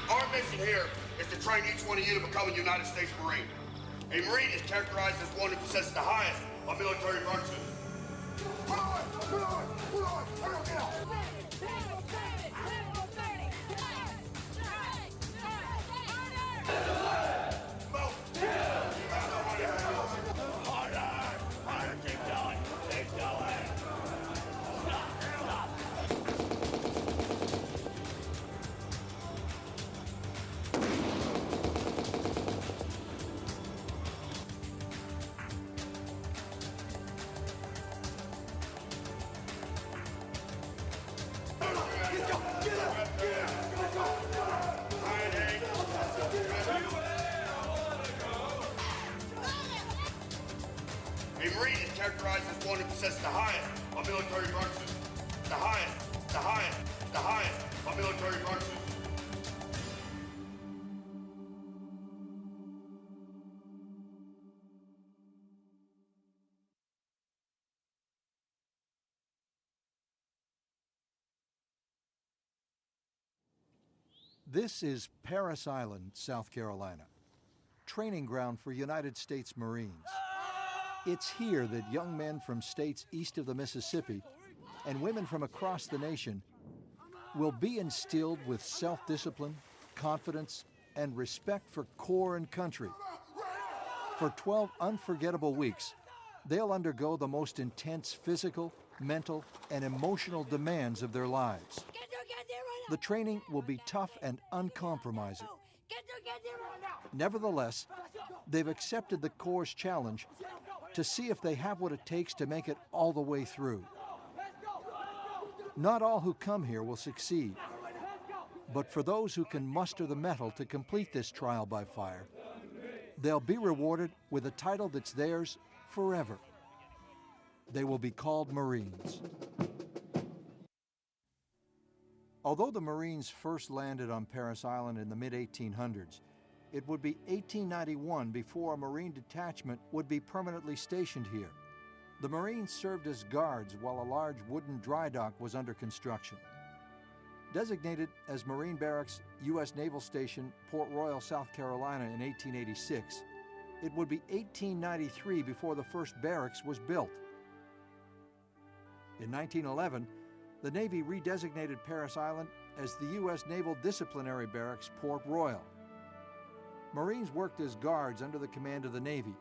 Our mission here is to train each one of you to become a United States Marine. A Marine is characterized as one who possesses the highest of military virtues. Put on! Everyone get out! A Marine is characterized as one who possesses the highest of military virtues. The highest of military virtues. This is Parris Island, South Carolina, training ground for United States Marines. It's here that young men from states east of the Mississippi and women from across the nation will be instilled with self-discipline, confidence, and respect for corps and country. For 12 unforgettable weeks, they'll undergo the most intense physical, mental, and emotional demands of their lives. The training will be tough and uncompromising. Nevertheless, they've accepted the Corps' challenge to see if they have what it takes to make it all the way through. Not all who come here will succeed, but for those who can muster the mettle to complete this trial by fire, they'll be rewarded with a title that's theirs forever. They will be called Marines. Although the Marines first landed on Parris Island in the mid-1800s, it would be 1891 before a Marine detachment would be permanently stationed here. The Marines served as guards while a large wooden dry dock was under construction. Designated as Marine Barracks, U.S. Naval Station, Port Royal, South Carolina in 1886, it would be 1893 before the first barracks was built. In 1911, the Navy redesignated Parris Island as the U.S. Naval Disciplinary Barracks, Port Royal. Marines worked as guards under the command of the Navy.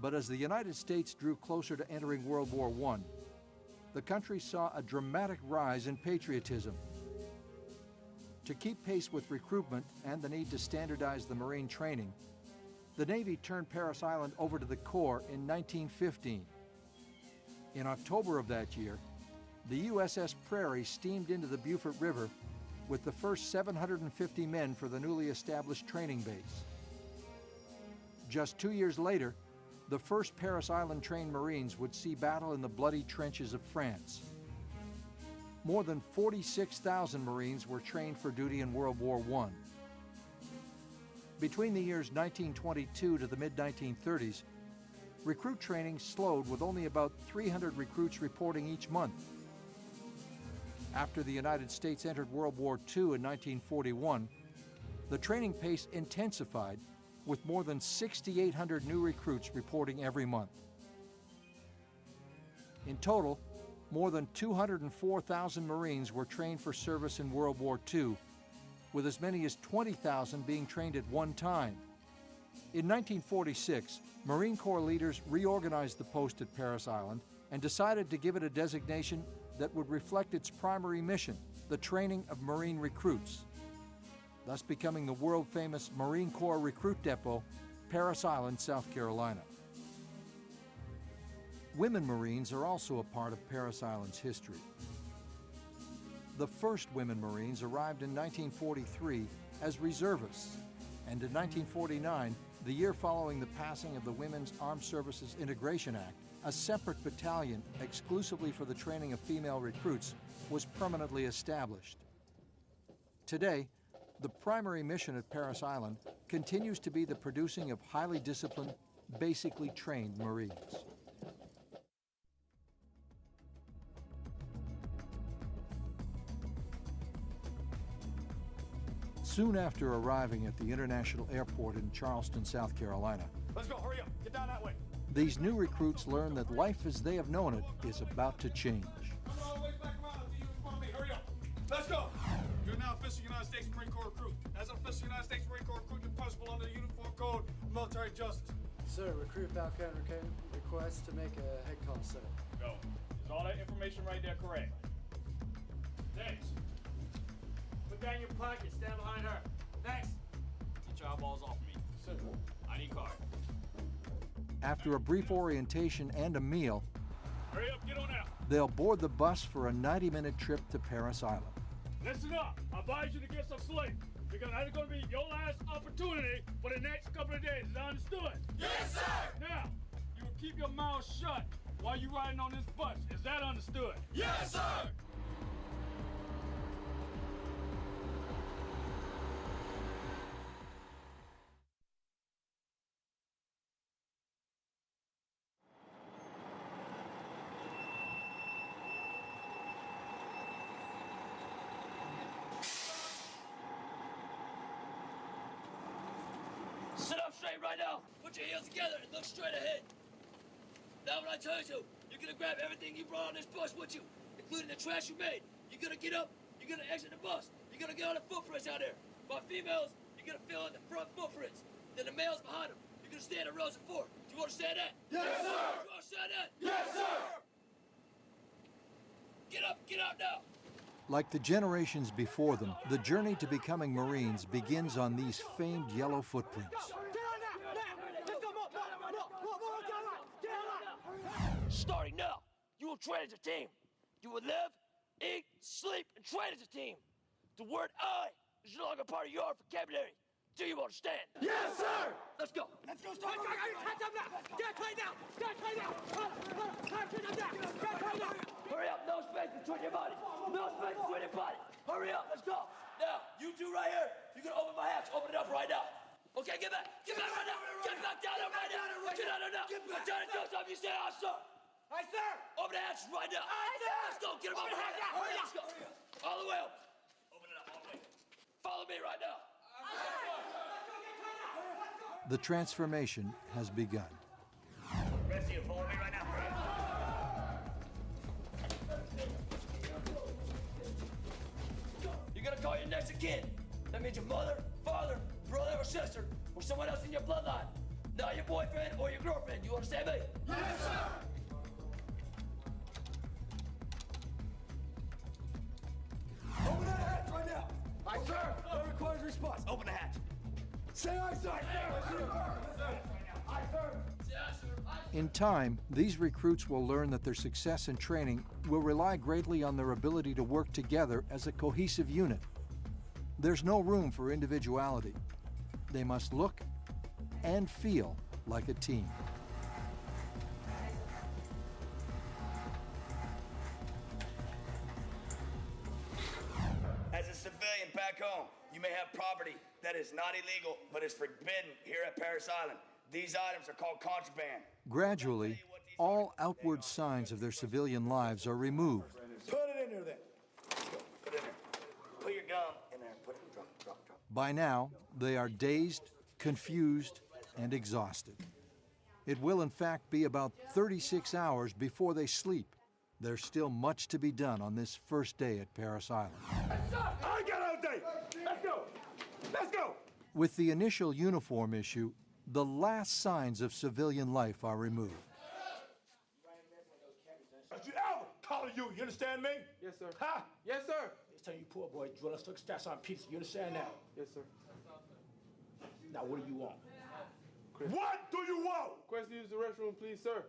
But as the United States drew closer to entering World War I, the country saw a dramatic rise in patriotism. To keep pace with recruitment and the need to standardize the Marine training, the Navy turned Parris Island over to the Corps in 1915. In October of that year, the USS Prairie steamed into the Beaufort River with the first 750 men for the newly established training base. Just 2 years later, the first Parris Island-trained Marines would see battle in the bloody trenches of France. More than 46,000 Marines were trained for duty in World War I. Between the years 1922 to the mid-1930s, recruit training slowed with only about 300 recruits reporting each month. After the United States entered World War II in 1941, the training pace intensified with more than 6,800 new recruits reporting every month. In total, more than 204,000 Marines were trained for service in World War II, with as many as 20,000 being trained at one time. In 1946, Marine Corps leaders reorganized the post at Parris Island and decided to give it a designation that would reflect its primary mission, the training of Marine recruits, thus becoming the world-famous Marine Corps Recruit Depot, Parris Island, South Carolina. Women Marines are also a part of Parris Island's history. The first women Marines arrived in 1943 as reservists, and in 1949, the year following the passing of the Women's Armed Services Integration Act, a separate battalion exclusively for the training of female recruits was permanently established. Today, the primary mission at Parris Island continues to be the producing of highly disciplined, basically trained Marines. Soon after arriving at the international airport in Charleston, South Carolina, Let's go, hurry up, get down that way. these new recruits learn that life as they have known it is about to change. Come on, wait back around until you respond to me, hurry up. Let's go. You're now official United States Marine Corps recruit. As an official United States Marine Corps recruit, you're punishable under the Uniform Code of Military Justice. Sir, recruit Falcon requests to make a head call, sir. Go. Is all that information right there correct? Next. Put down your pocket, stand behind her. Next. Get your eyeballs off me. Sir. ID card. After a brief orientation and a meal, Hurry up, get on out. they'll board the bus for a 90-minute trip to Parris Island. Listen up. I advise you to get some sleep. Because that's going to be your last opportunity for the next couple of days. Is that understood? Yes, sir! Now, you will keep your mouth shut while you're riding on this bus. Is that understood? Yes, sir! Sit up straight right now. Put your heels together and look straight ahead. Now when I tell you to, you're gonna grab everything you brought on this bus with you, including the trash you made. You're gonna get up, you're gonna exit the bus. You're gonna get all the footprints out there. By females, you're gonna fill in the front footprints. Then the males behind them. You're gonna stand in rows of 4. Do you understand that? Yes, sir! Do you understand that? Yes, sir! Get up, get out now. Like the generations before them, the journey to becoming Marines begins on these famed yellow footprints. Starting now, you will train as a team. You will live, eat, sleep, and train as a team. The word I is no longer part of your vocabulary. Do you understand? Yes, sir! Let's go. Let's go. Start. Hurry up. No space between your bodies. No space between your bodies. Hurry up. Let's go. Now, you two right here, you're going to open my hatch. Open it up right now. Okay, get back. Get back right now. Get back down there right now. Get down there now. I'm trying to do something. You say, aye, sir. Aye, sir. Open the hatch right now. Aye, sir. Let's go. Get him over here. Hurry up. Let's go. All the way open. Open it up all the way. Follow me right now. The transformation has begun. Rest of you, follow me right now. You're gonna call your next of kin. That means your mother, father, brother, or sister, or someone else in your bloodline. Not your boyfriend or your girlfriend. You understand me? Yes, sir! Open that hatch right now! Aye, sir! That requires response. Open the hatch. Say aye, sir! Aye, sir! Aye, sir! In time, these recruits will learn that their success in training will rely greatly on their ability to work together as a cohesive unit. There's no room for individuality. They must look and feel like a team. As a civilian back home, you may have property that is not illegal, but is forbidden here at Parris Island. These items are called contraband. Gradually, all outward signs of their civilian lives are removed. Put it in there then. Let's go. Put it in there. Put your gum in there. Put it. Drop. By now, they are dazed, confused, and exhausted. It will, in fact, be about 36 hours before they sleep. There's still much to be done on this first day at Parris Island. I got all day. Let's go. Let's go. With the initial uniform issue, the last signs of civilian life are removed. Don't you ever call you understand me? Yes, sir. Huh? Yes, sir. It's telling you poor boy drill. Let's took stats on pizza. You understand that? Yes, sir. Now what do you want? Chris. What do you want? Request to use the restroom, please, sir.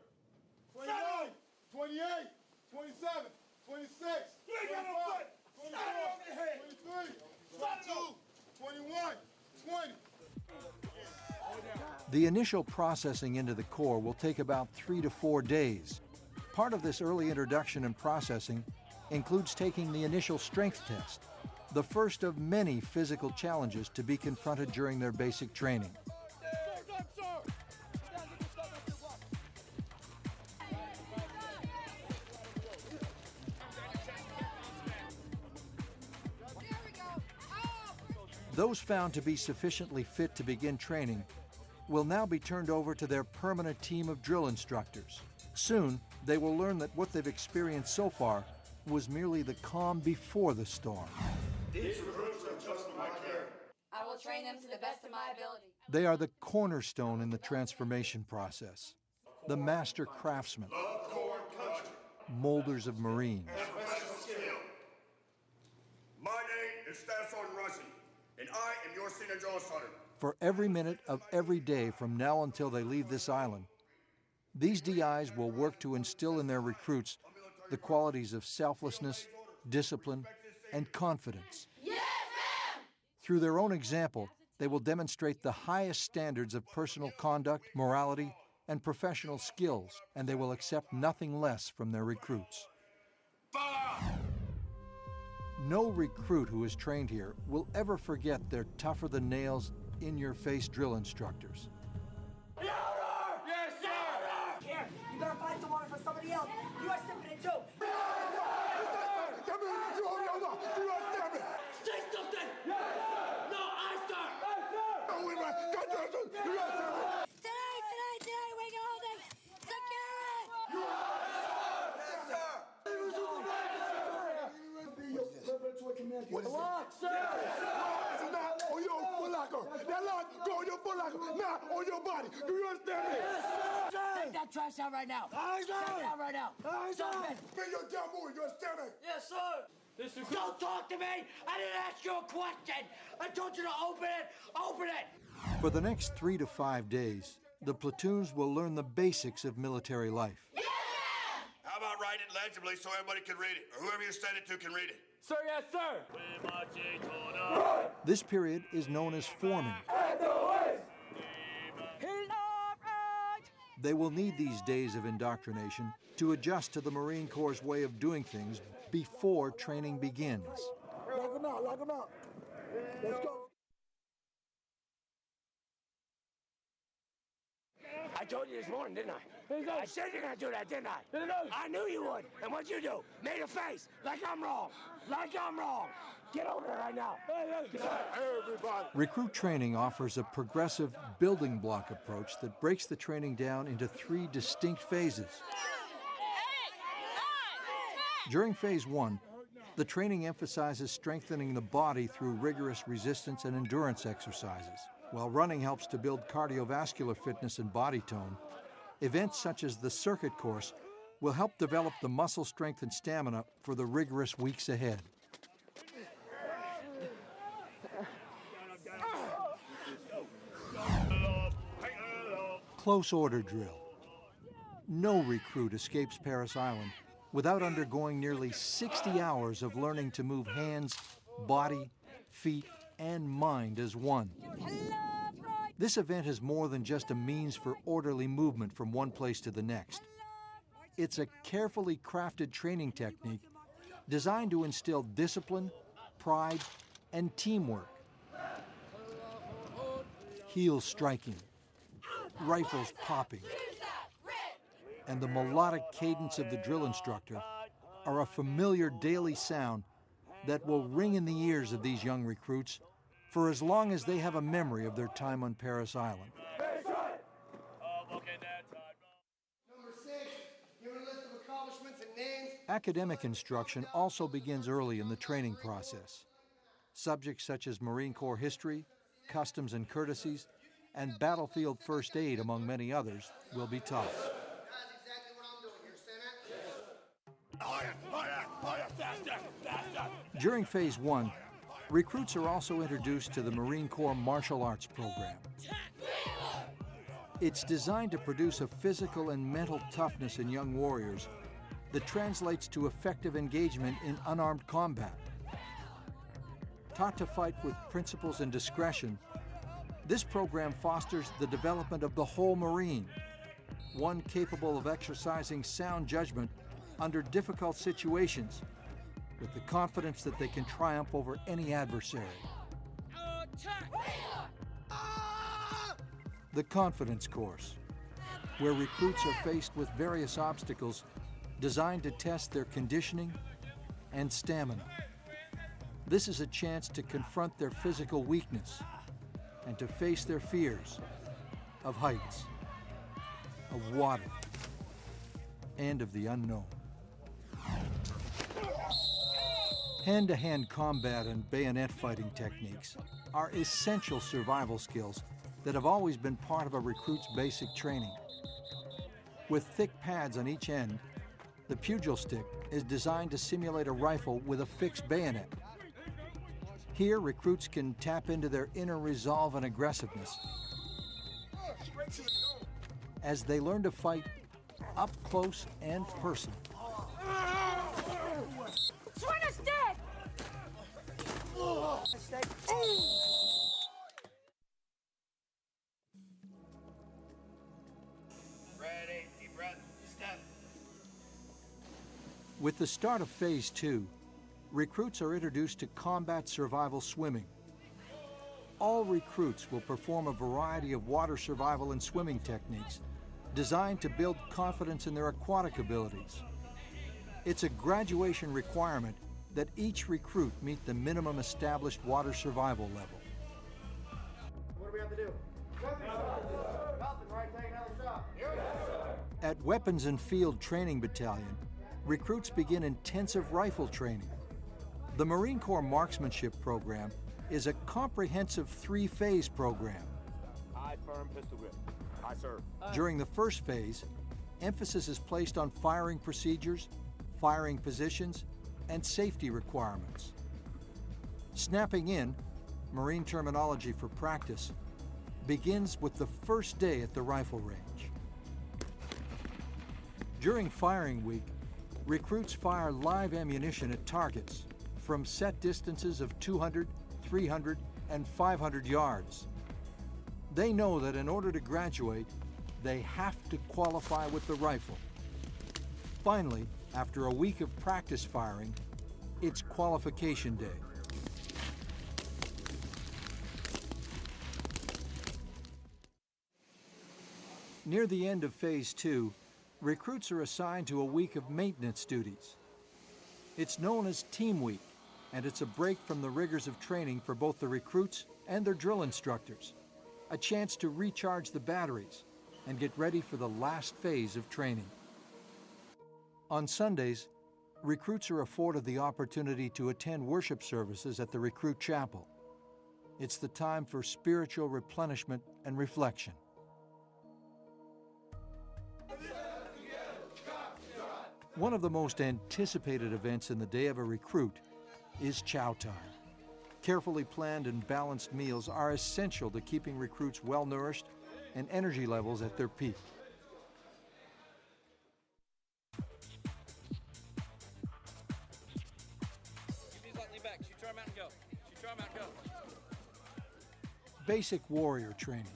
29, 28, 27, 26, you ain't got no butt. 24, 23, 22, 21, 20. The initial processing into the Corps will take about 3 to 4 days. Part of this early introduction and processing includes taking the initial strength test, the first of many physical challenges to be confronted during their basic training. Those found to be sufficiently fit to begin training will now be turned over to their permanent team of drill instructors. Soon, they will learn that what they've experienced so far was merely the calm before the storm. These recruits are just my care. I will train them to the best of my ability. They are the cornerstone in the transformation process, the master craftsmen, Love, corn, country, molders of Marines. and professional skill. My name is Staff Sergeant Rushy, and I am your senior drill instructor. For every minute of every day from now until they leave this island, these DIs will work to instill in their recruits the qualities of selflessness, discipline, and confidence. Yes, ma'am! Through their own example, they will demonstrate the highest standards of personal conduct, morality, and professional skills, and they will accept nothing less from their recruits. Fire! No recruit who is trained here will ever forget their tougher-than-nails, in-your-face drill instructors. Yes, sir! Here, you better find some water for somebody else. You are stepping in too. Say something! No, I start! Today, we can hold it. Secure it! Lock, sir! Take that trash out right now. Take it out right now. Stop it. Yes, sir! Don't talk to me. I didn't ask you a question. I told you to open it. Open it. For the next 3 to 5 days, the platoons will learn the basics of military life. How about write it legibly so everybody can read it, or whoever you send it to can read it? Sir, yes, sir. This period is known as forming. They will need these days of indoctrination to adjust to the Marine Corps' way of doing things before training begins. Lock him out. Let's go. I told you this morning, didn't I? I said you're gonna do that, didn't I? I knew you would. And what'd you do? Made a face. Like I'm wrong. Like I'm wrong. Get over there right now. Everybody. Recruit training offers a progressive building block approach that breaks the training down into 3 distinct phases. During phase 1, the training emphasizes strengthening the body through rigorous resistance and endurance exercises. While running helps to build cardiovascular fitness and body tone, events such as the circuit course will help develop the muscle strength and stamina for the rigorous weeks ahead. Close order drill. No recruit escapes Parris Island without undergoing nearly 60 hours of learning to move hands, body, feet, and mind as one. This event is more than just a means for orderly movement from one place to the next. It's a carefully crafted training technique designed to instill discipline, pride, and teamwork. Heels striking, rifles popping, and the melodic cadence of the drill instructor are a familiar daily sound that will ring in the ears of these young recruits for as long as they have a memory of their time on Parris Island. Number 6, give a list of accomplishments and names. Academic instruction also begins early in the training process. Subjects such as Marine Corps history, customs and courtesies, and battlefield first aid, among many others, will be taught. That's exactly what I'm doing here, Senate. During phase 1, recruits are also introduced to the Marine Corps martial arts program. It's designed to produce a physical and mental toughness in young warriors that translates to effective engagement in unarmed combat. Taught to fight with principles and discretion, this program fosters the development of the whole Marine, one capable of exercising sound judgment under difficult situations, with the confidence that they can triumph over any adversary. The Confidence Course, where recruits are faced with various obstacles designed to test their conditioning and stamina. This is a chance to confront their physical weakness and to face their fears of heights, of water, and of the unknown. Hand-to-hand combat and bayonet fighting techniques are essential survival skills that have always been part of a recruit's basic training. With thick pads on each end, the pugil stick is designed to simulate a rifle with a fixed bayonet. Here, recruits can tap into their inner resolve and aggressiveness as they learn to fight up close and personal. Swing a stick! Ready, deep breath, step. With the start of Phase 2, recruits are introduced to combat survival swimming. All recruits will perform a variety of water survival and swimming techniques designed to build confidence in their aquatic abilities. It's a graduation requirement that each recruit meet the minimum established water survival level. What do we have to do? Nothing, right? Take another shot. At Weapons and Field Training Battalion, recruits begin intensive rifle training. The Marine Corps Marksmanship Program is a comprehensive three-phase program. Aye, firm pistol grip. Aye, sir. During the first phase, emphasis is placed on firing procedures, firing positions, and safety requirements. Snapping in, Marine terminology for practice, begins with the first day at the rifle range. During firing week, recruits fire live ammunition at targets from set distances of 200, 300, and 500 yards. They know that in order to graduate, they have to qualify with the rifle. Finally, after a week of practice firing, it's qualification day. Near the end of Phase 2, recruits are assigned to a week of maintenance duties. It's known as Team Week, and it's a break from the rigors of training for both the recruits and their drill instructors, a chance to recharge the batteries and get ready for the last phase of training. On Sundays, recruits are afforded the opportunity to attend worship services at the recruit chapel. It's the time for spiritual replenishment and reflection. One of the most anticipated events in the day of a recruit is chow time. Carefully planned and balanced meals are essential to keeping recruits well-nourished and energy levels at their peak. Basic warrior training.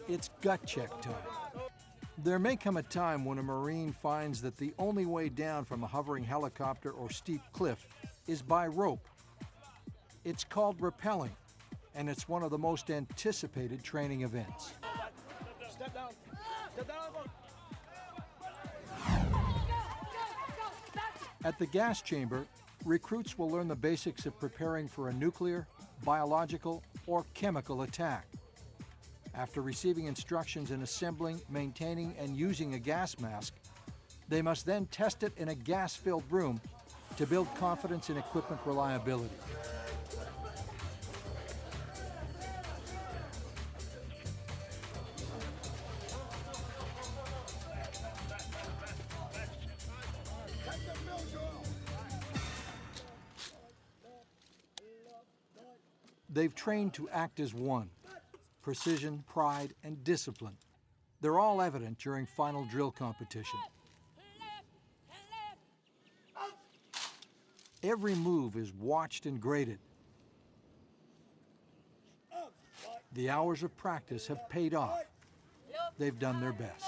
It's gut check time. There may come a time when a Marine finds that the only way down from a hovering helicopter or steep cliff is by rope. It's called rappelling, and it's one of the most anticipated training events. Step down. Step down. At the gas chamber, recruits will learn the basics of preparing for a nuclear, biological, or chemical attack. After receiving instructions in assembling, maintaining, and using a gas mask, they must then test it in a gas-filled room to build confidence in equipment reliability. They've trained to act as one. Precision, pride, and discipline. They're all evident during final drill competition. Every move is watched and graded. The hours of practice have paid off. They've done their best.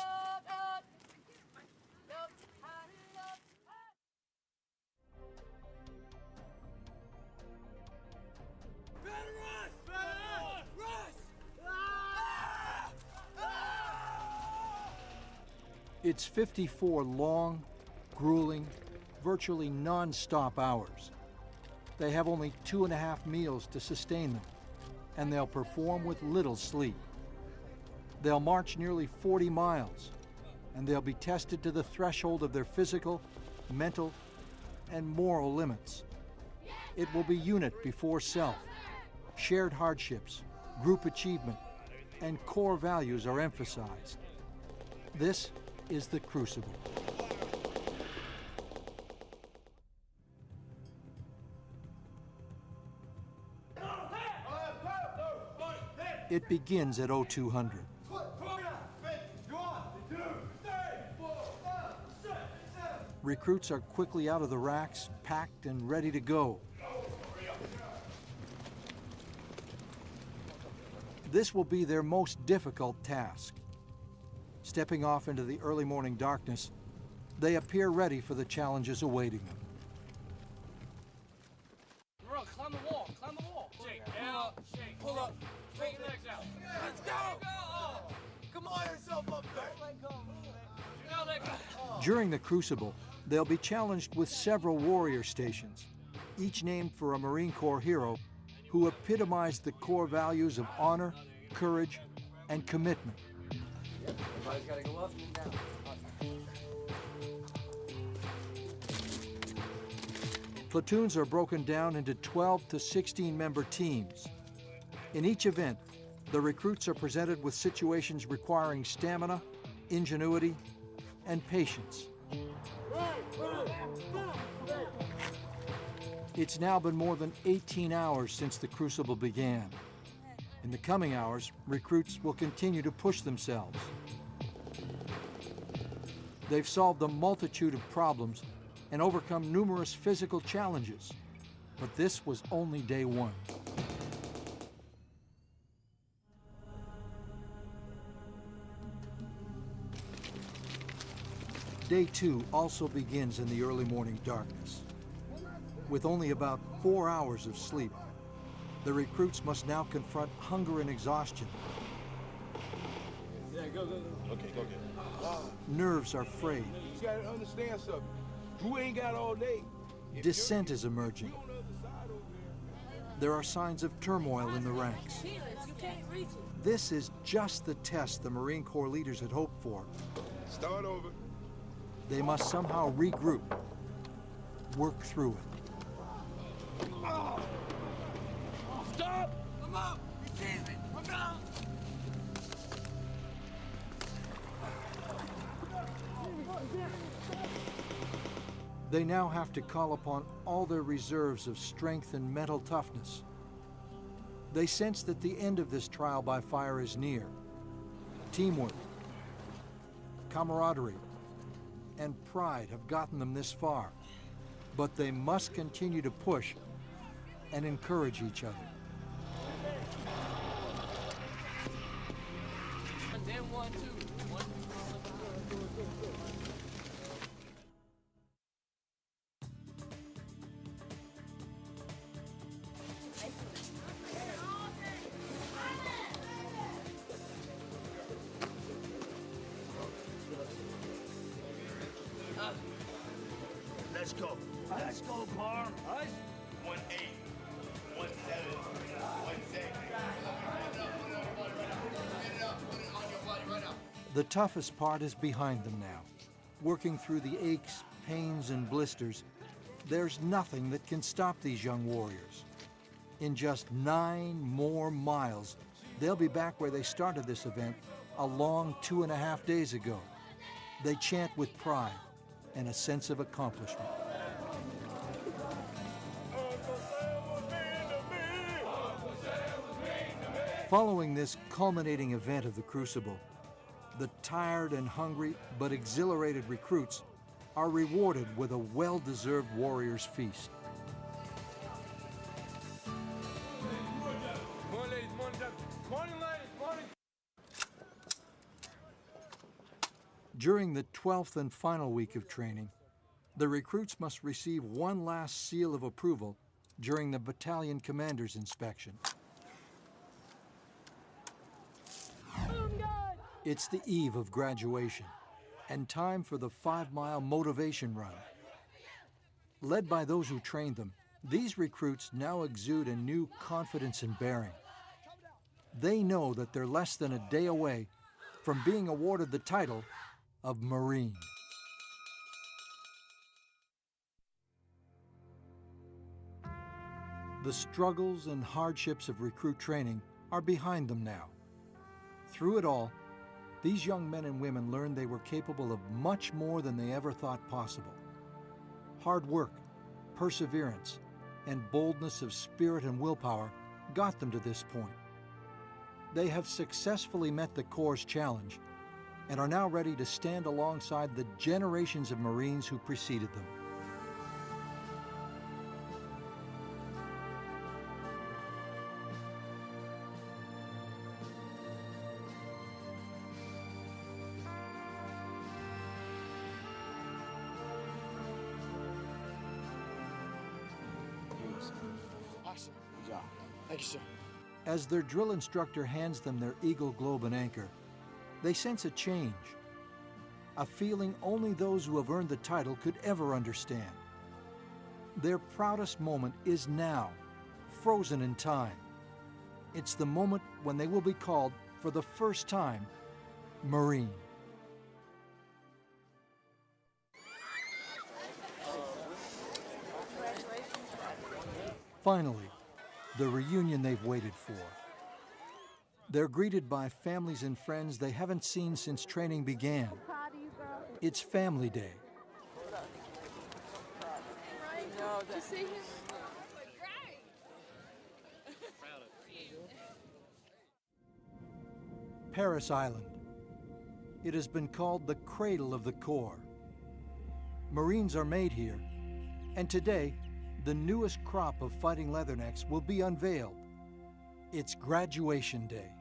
It's 54 long, grueling, virtually non-stop hours. They have only 2.5 meals to sustain them, and they'll perform with little sleep. They'll march nearly 40 miles, and they'll be tested to the threshold of their physical, mental, and moral limits. It will be unit before self. Shared hardships, group achievement, and core values are emphasized. This is the Crucible. It begins at 0200. Recruits are quickly out of the racks, packed and ready to go. This will be their most difficult task. Stepping off into the early morning darkness, they appear ready for the challenges awaiting them. Run, climb the wall, climb the wall. Shake, out, shake, pull up, take your legs out. Let's go! Come on yourself up there. Now let go. During the Crucible, they'll be challenged with several warrior stations, each named for a Marine Corps hero who epitomized the core values of honor, courage, and commitment. Everybody's got to go up and down. Platoons are broken down into 12 to 16 member teams. In each event, the recruits are presented with situations requiring stamina, ingenuity, and patience. It's now been more than 18 hours since the Crucible began. In the coming hours, recruits will continue to push themselves. They've solved a multitude of problems and overcome numerous physical challenges, but this was only day one. Day two also begins in the early morning darkness. With only about 4 hours of sleep, the recruits must now confront hunger and exhaustion. Yeah, go. Okay, go get Nerves are frayed. You gotta understand something. You ain't got all day. Dissent is emerging. There are signs of turmoil in the ranks. This is just the test the Marine Corps leaders had hoped for. Start over. They must somehow regroup, work through it. Stop! Come up! You sees me! Come down! They now have to call upon all their reserves of strength and mental toughness. They sense that the end of this trial by fire is near. Teamwork, camaraderie, and pride have gotten them this far, but they must continue to push and encourage each other. Then 1, 2. 1. Let's go. Let's go, Parm. 1-8, 1-7, 1-6. The toughest part is behind them now. Working through the aches, pains, and blisters, there's nothing that can stop these young warriors. In just 9 more miles, they'll be back where they started this event a long 2.5 days ago. They chant with pride and a sense of accomplishment. Following this culminating event of the Crucible, the tired and hungry but exhilarated recruits are rewarded with a well-deserved warrior's feast. During the 12th and final week of training, the recruits must receive one last seal of approval during the battalion commander's inspection. It's the eve of graduation and time for the 5-mile motivation run. Led by those who trained them, These recruits now exude a new confidence and bearing. They know that they're less than a day away from being awarded the title of Marine. The struggles and hardships of recruit training are behind them now. Through it all, these young men and women learned they were capable of much more than they ever thought possible. Hard work, perseverance, and boldness of spirit and willpower got them to this point. They have successfully met the Corps' challenge and are now ready to stand alongside the generations of Marines who preceded them. Awesome. Good job. Thank you, sir. As their drill instructor hands them their Eagle Globe and Anchor, they sense a change, a feeling only those who have earned the title could ever understand. Their proudest moment is now, frozen in time. It's the moment when they will be called, for the first time, Marine. Finally, the reunion they've waited for. They're greeted by families and friends they haven't seen since training began. It's Family Day. Parris Island. It has been called the cradle of the Corps. Marines are made here, and today, the newest crop of fighting leathernecks will be unveiled. It's graduation day.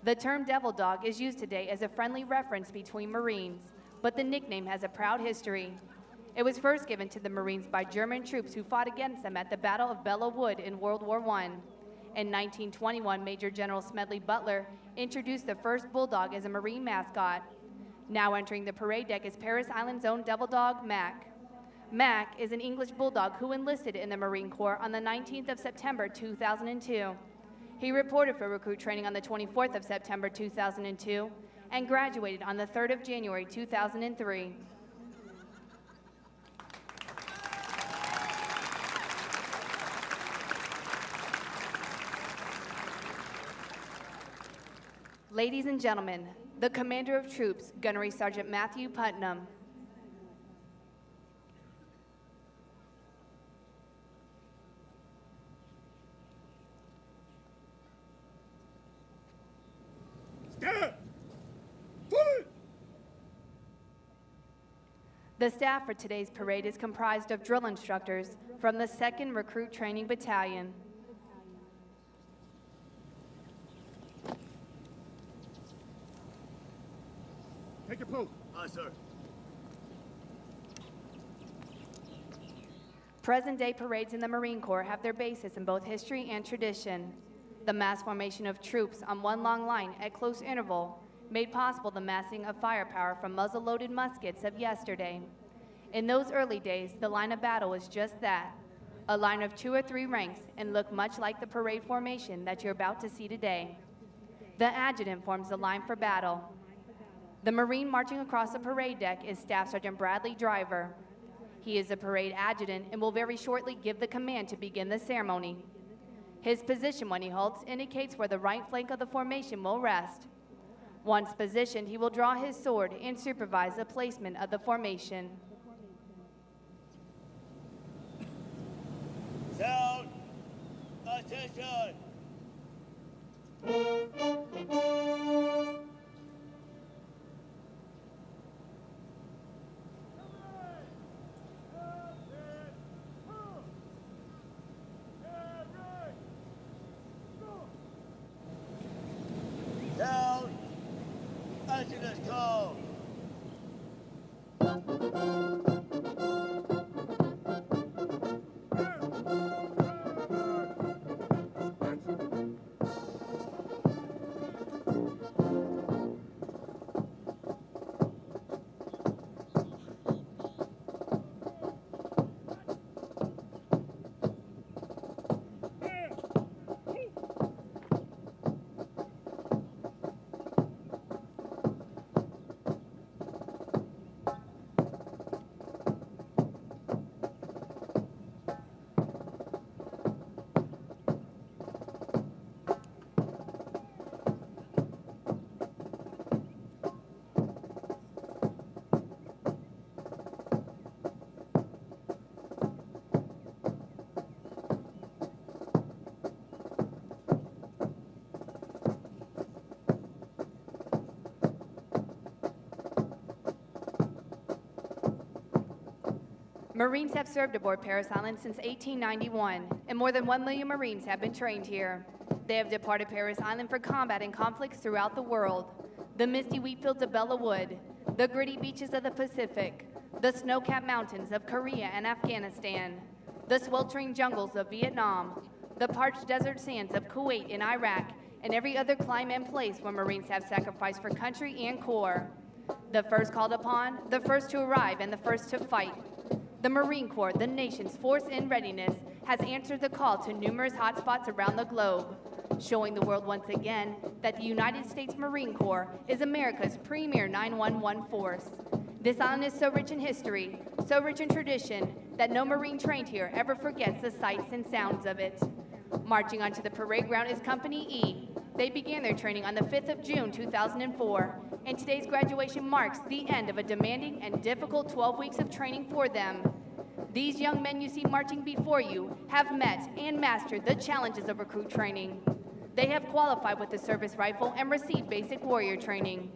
The term Devil Dog is used today as a friendly reference between Marines, but the nickname has a proud history. It was first given to the Marines by German troops who fought against them at the Battle of Belleau Wood in World War I. In 1921, Major General Smedley Butler introduced the first Bulldog as a Marine mascot. Now entering the parade deck is Parris Island's own Devil Dog, Mac. Mac is an English Bulldog who enlisted in the Marine Corps on the 19th of September 2002. He reported for recruit training on the 24th of September 2002 and graduated on the 3rd of January 2003. Ladies and gentlemen, the Commander of Troops, Gunnery Sergeant Matthew Putnam. The staff for today's parade is comprised of drill instructors from the 2nd Recruit Training Battalion. Take your post. Aye, sir. Present-day parades in the Marine Corps have their basis in both history and tradition. The mass formation of troops on one long line at close interval made possible the massing of firepower from muzzle-loaded muskets of yesterday. In those early days, the line of battle was just that, a line of 2 or 3 ranks, and looked much like the parade formation that you're about to see today. The adjutant forms the line for battle. The Marine marching across the parade deck is Staff Sergeant Bradley Driver. He is the parade adjutant and will very shortly give the command to begin the ceremony. His position when he halts indicates where the right flank of the formation will rest. Once positioned, he will draw his sword and supervise the placement of the formation. Sound! Attention! Down! Adjutant call! That's Marines have served aboard Parris Island since 1891, and more than 1 million Marines have been trained here. They have departed Parris Island for combat in conflicts throughout the world. The misty wheat fields of Bella Wood, the gritty beaches of the Pacific, the snow-capped mountains of Korea and Afghanistan, the sweltering jungles of Vietnam, the parched desert sands of Kuwait and Iraq, and every other climate and place where Marines have sacrificed for country and corps. The first called upon, the first to arrive, and the first to fight. The Marine Corps, the nation's force in readiness, has answered the call to numerous hotspots around the globe, showing the world once again that the United States Marine Corps is America's premier 911 force. This island is so rich in history, so rich in tradition, that no Marine trained here ever forgets the sights and sounds of it. Marching onto the parade ground is Company E. They began their training on the 5th of June, 2004, and today's graduation marks the end of a demanding and difficult 12 weeks of training for them. These young men you see marching before you have met and mastered the challenges of recruit training. They have qualified with the service rifle and received basic warrior training.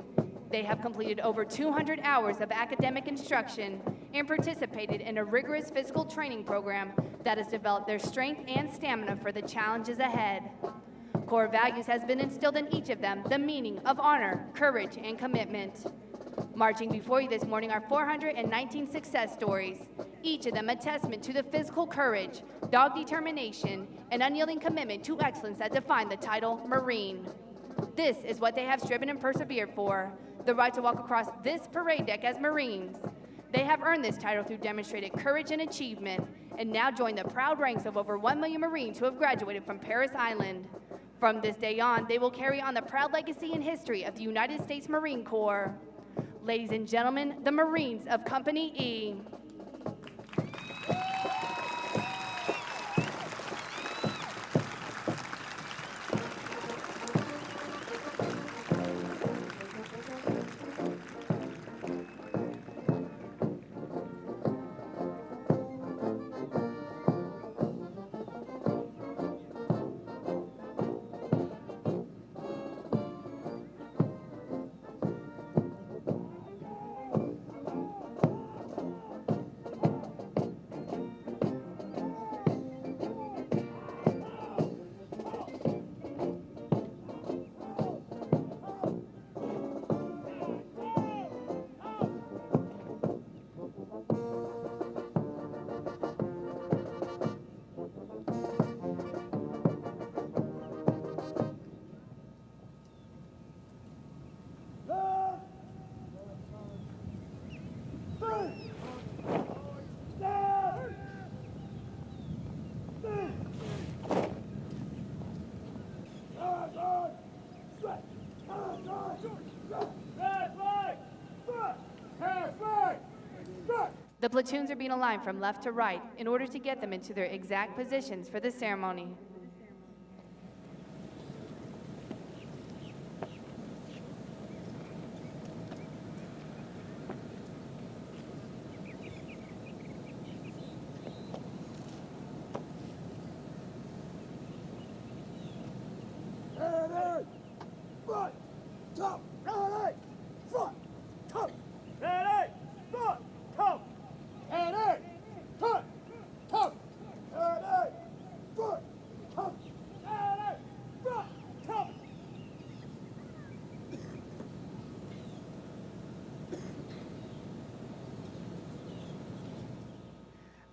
They have completed over 200 hours of academic instruction and participated in a rigorous physical training program that has developed their strength and stamina for the challenges ahead. Core values has been instilled in each of them, the meaning of honor, courage, and commitment. Marching before you this morning are 419 success stories, each of them a testament to the physical courage, dogged determination, and unyielding commitment to excellence that define the title Marine. This is what they have striven and persevered for, the right to walk across this parade deck as Marines. They have earned this title through demonstrated courage and achievement, and now join the proud ranks of over 1 million Marines who have graduated from Parris Island. From this day on, they will carry on the proud legacy and history of the United States Marine Corps. Ladies and gentlemen, the Marines of Company E. The platoons are being aligned from left to right in order to get them into their exact positions for the ceremony.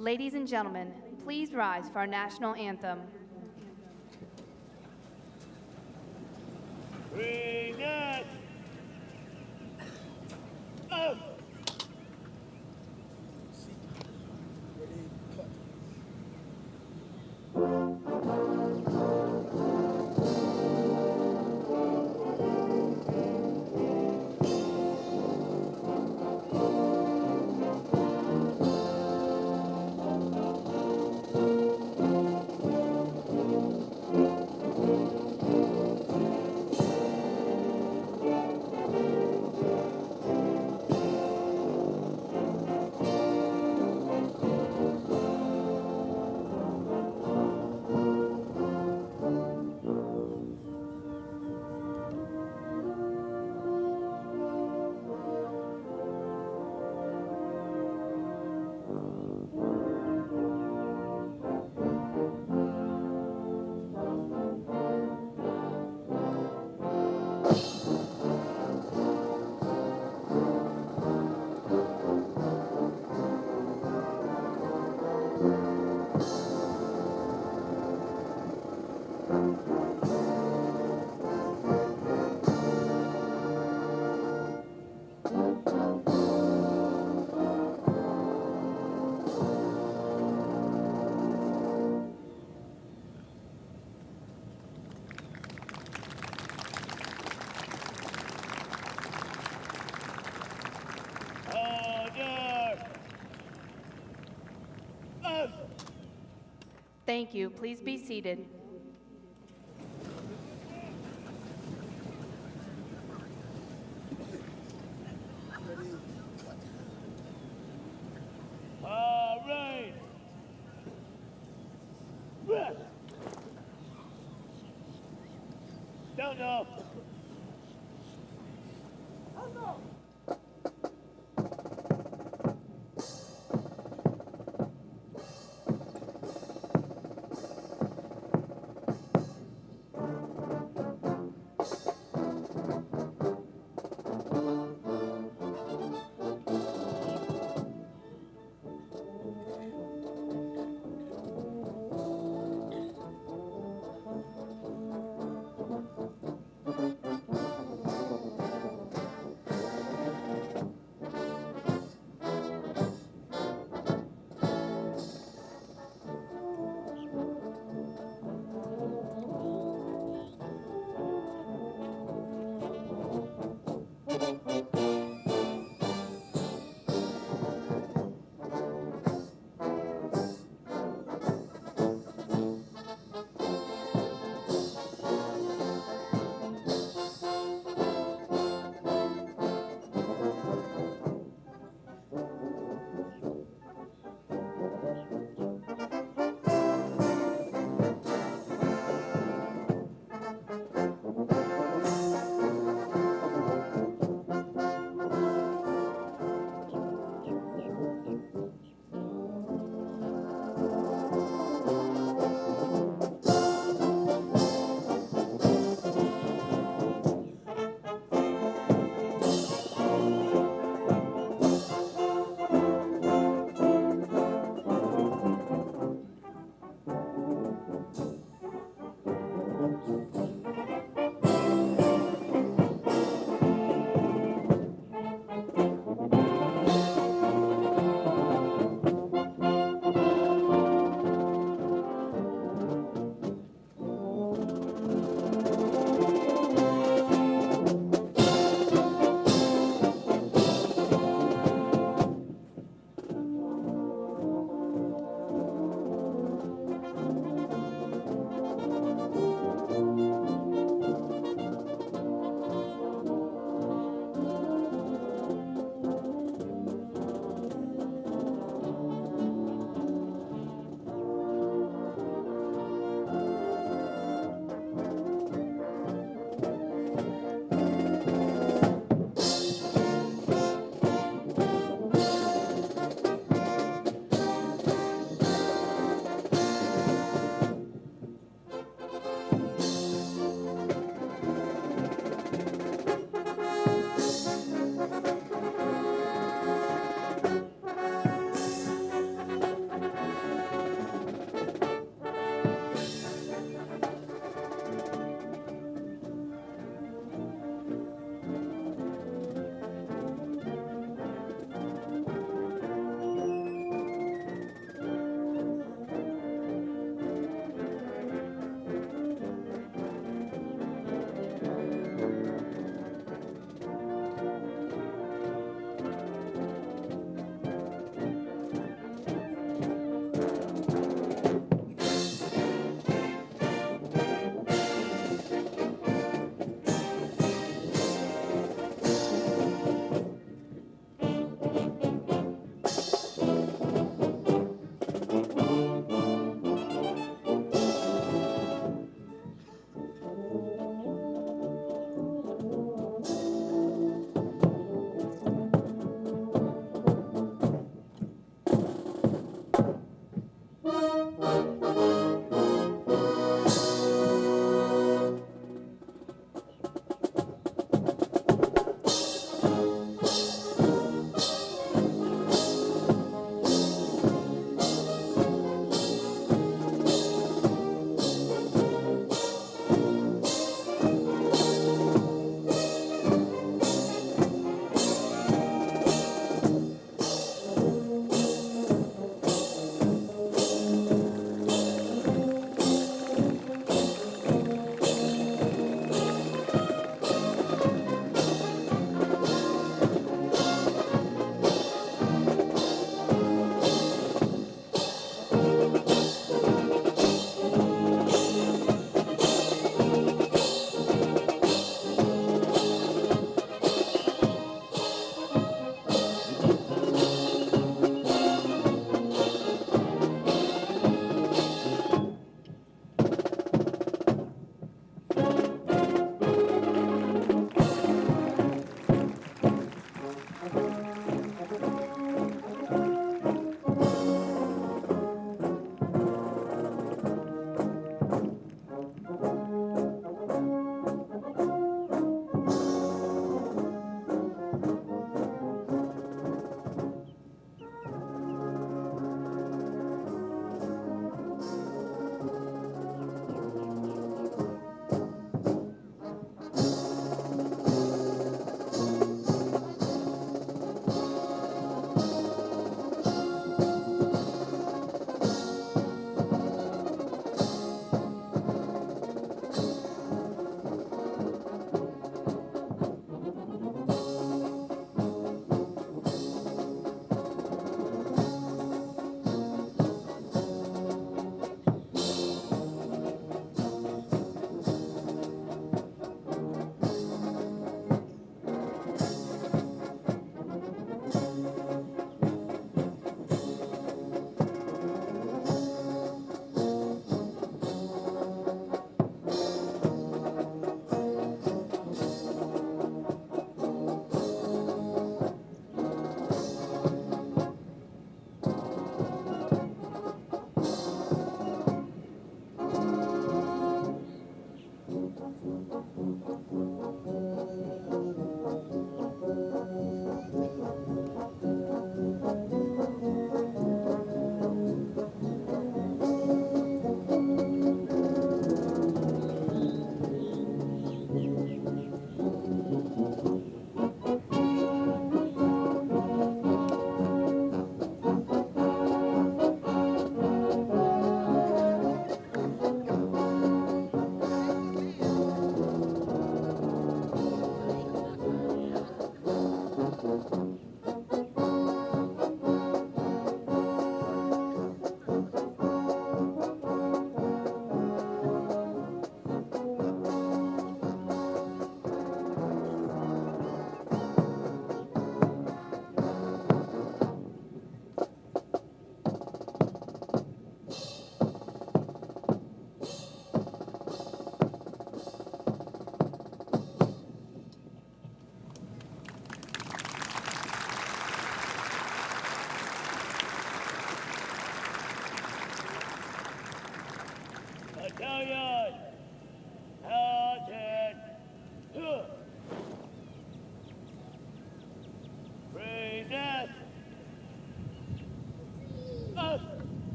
Ladies and gentlemen, please rise for our national anthem. Bring it up! Thank you. Please be seated. All right. Rest. Down now.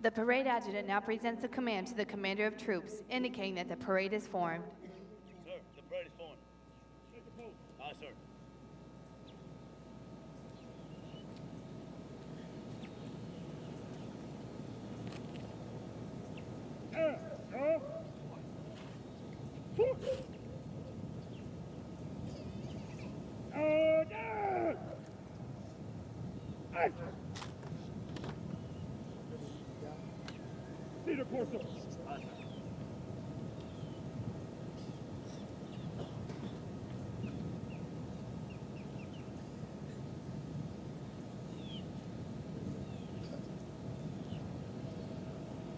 The parade adjutant now presents the command to the commander of troops, indicating that the parade is formed. Sir, the parade is formed. Aye, sir. Leader Corso.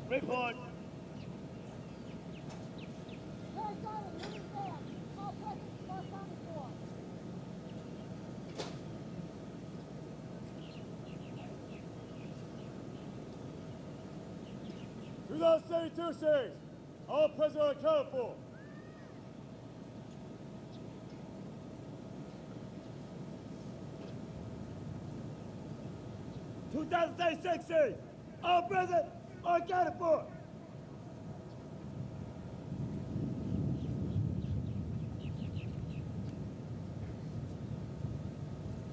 Report. Those 72 series, all present and accounted for. '36 series, all present or accounted for.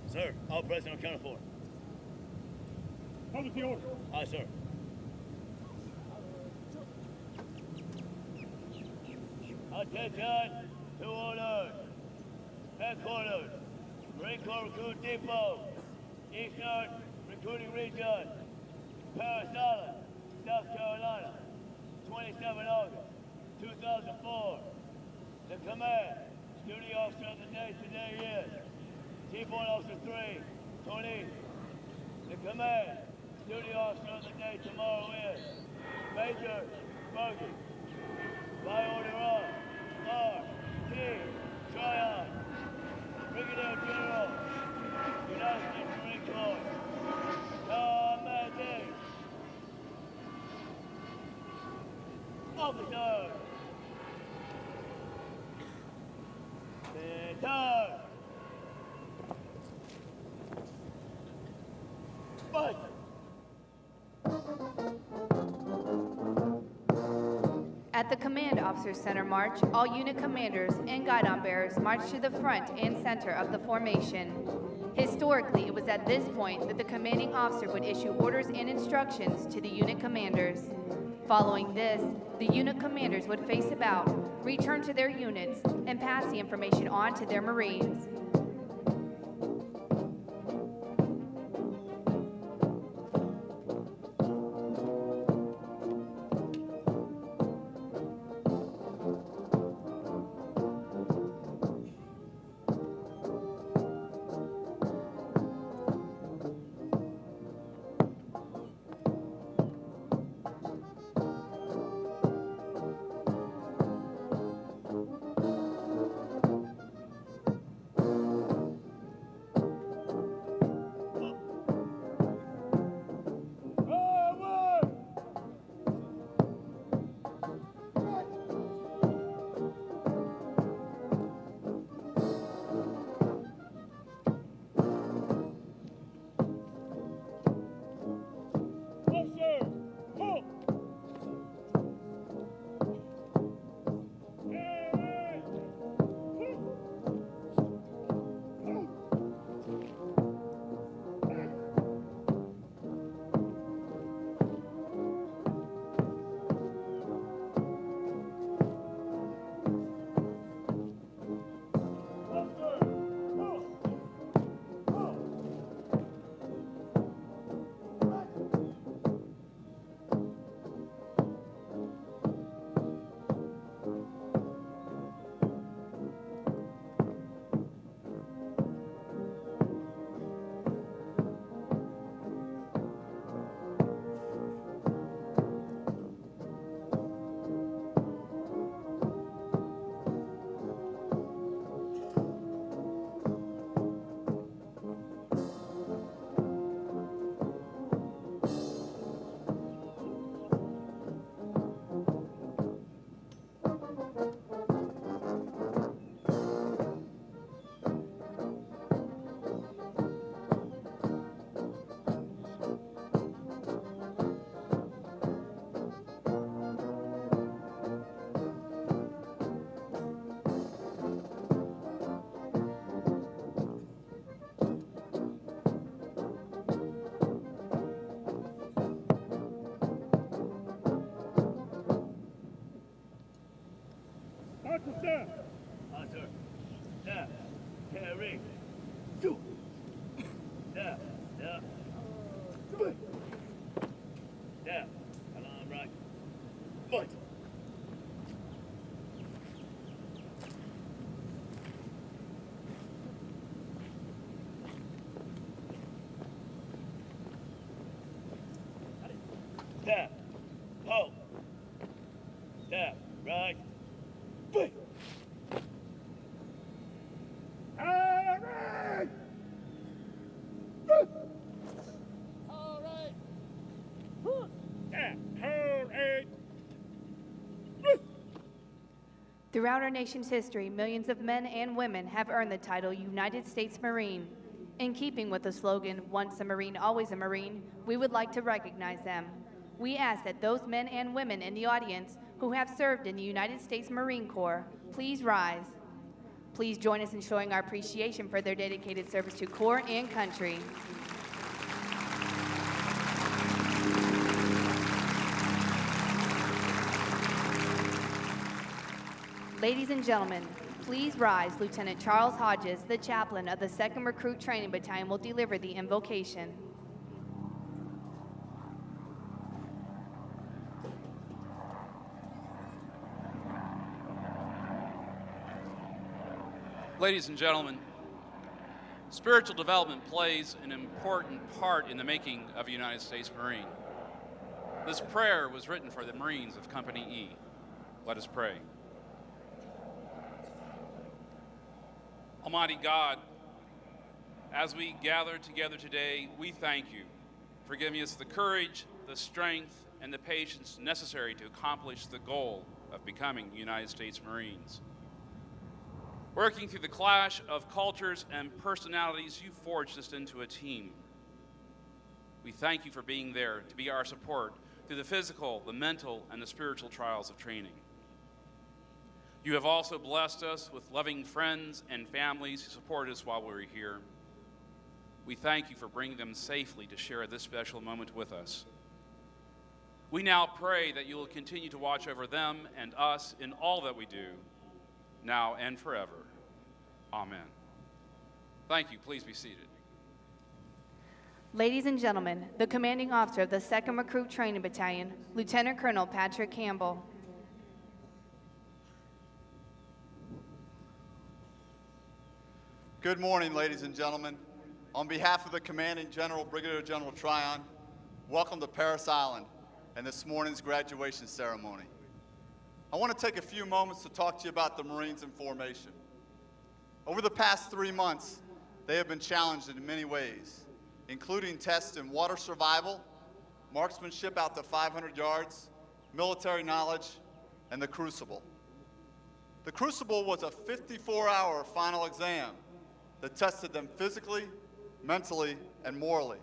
Sir, all present and accounted for. Public the order. Aye, sir. Attention to orders. Headquarters, Marine Corps Recruit Depot, Eastern Recruiting Region, Parris Island, South Carolina, 27 August, 2004. The command, duty officer of the day today is T-Point Officer 3, Tony. The command, duty officer of the day tomorrow is Major Berge. By order of R.T. Tryon, Brigadier General, United States Marine Corps, commanding officer. Return. Fight. At the Command Officers Center March, all unit commanders and guidon bearers march to the front and center of the formation. Historically, it was at this point that the commanding officer would issue orders and instructions to the unit commanders. Following this, the unit commanders would face about, return to their units, and pass the information on to their Marines. Down. Alarm right. Fight. Down. Hold. Down. Right. Fight. All right. Down. Hold eight. Throughout our nation's history, millions of men and women have earned the title United States Marine. In keeping with the slogan, once a Marine, always a Marine, we would like to recognize them. We ask that those men and women in the audience who have served in the United States Marine Corps, please rise. Please join us in showing our appreciation for their dedicated service to Corps and country. Ladies and gentlemen, please rise. Lieutenant Charles Hodges, the chaplain of the 2nd Recruit Training Battalion, will deliver the invocation. Ladies and gentlemen, spiritual development plays an important part in the making of a United States Marine. This prayer was written for the Marines of Company E. Let us pray. Almighty God, as we gather together today, we thank you for giving us the courage, the strength, and the patience necessary to accomplish the goal of becoming United States Marines. Working through the clash of cultures and personalities, you forged us into a team. We thank you for being there to be our support through the physical, the mental, and the spiritual trials of training. You have also blessed us with loving friends and families who support us while we're here. We thank you for bringing them safely to share this special moment with us. We now pray that you will continue to watch over them and us in all that we do, now and forever. Amen. Thank you. Please be seated. Ladies and gentlemen, the commanding officer of the 2nd Recruit Training Battalion, Lieutenant Colonel Patrick Campbell. Good morning, ladies and gentlemen. On behalf of the Commanding General, Brigadier General Tryon, welcome to Parris Island and this morning's graduation ceremony. I want to take a few moments to talk to you about the Marines in formation. Over the past 3 months, they have been challenged in many ways, including tests in water survival, marksmanship out to 500 yards, military knowledge, and the Crucible. The Crucible was a 54-hour final exam that tested them physically, mentally, and morally.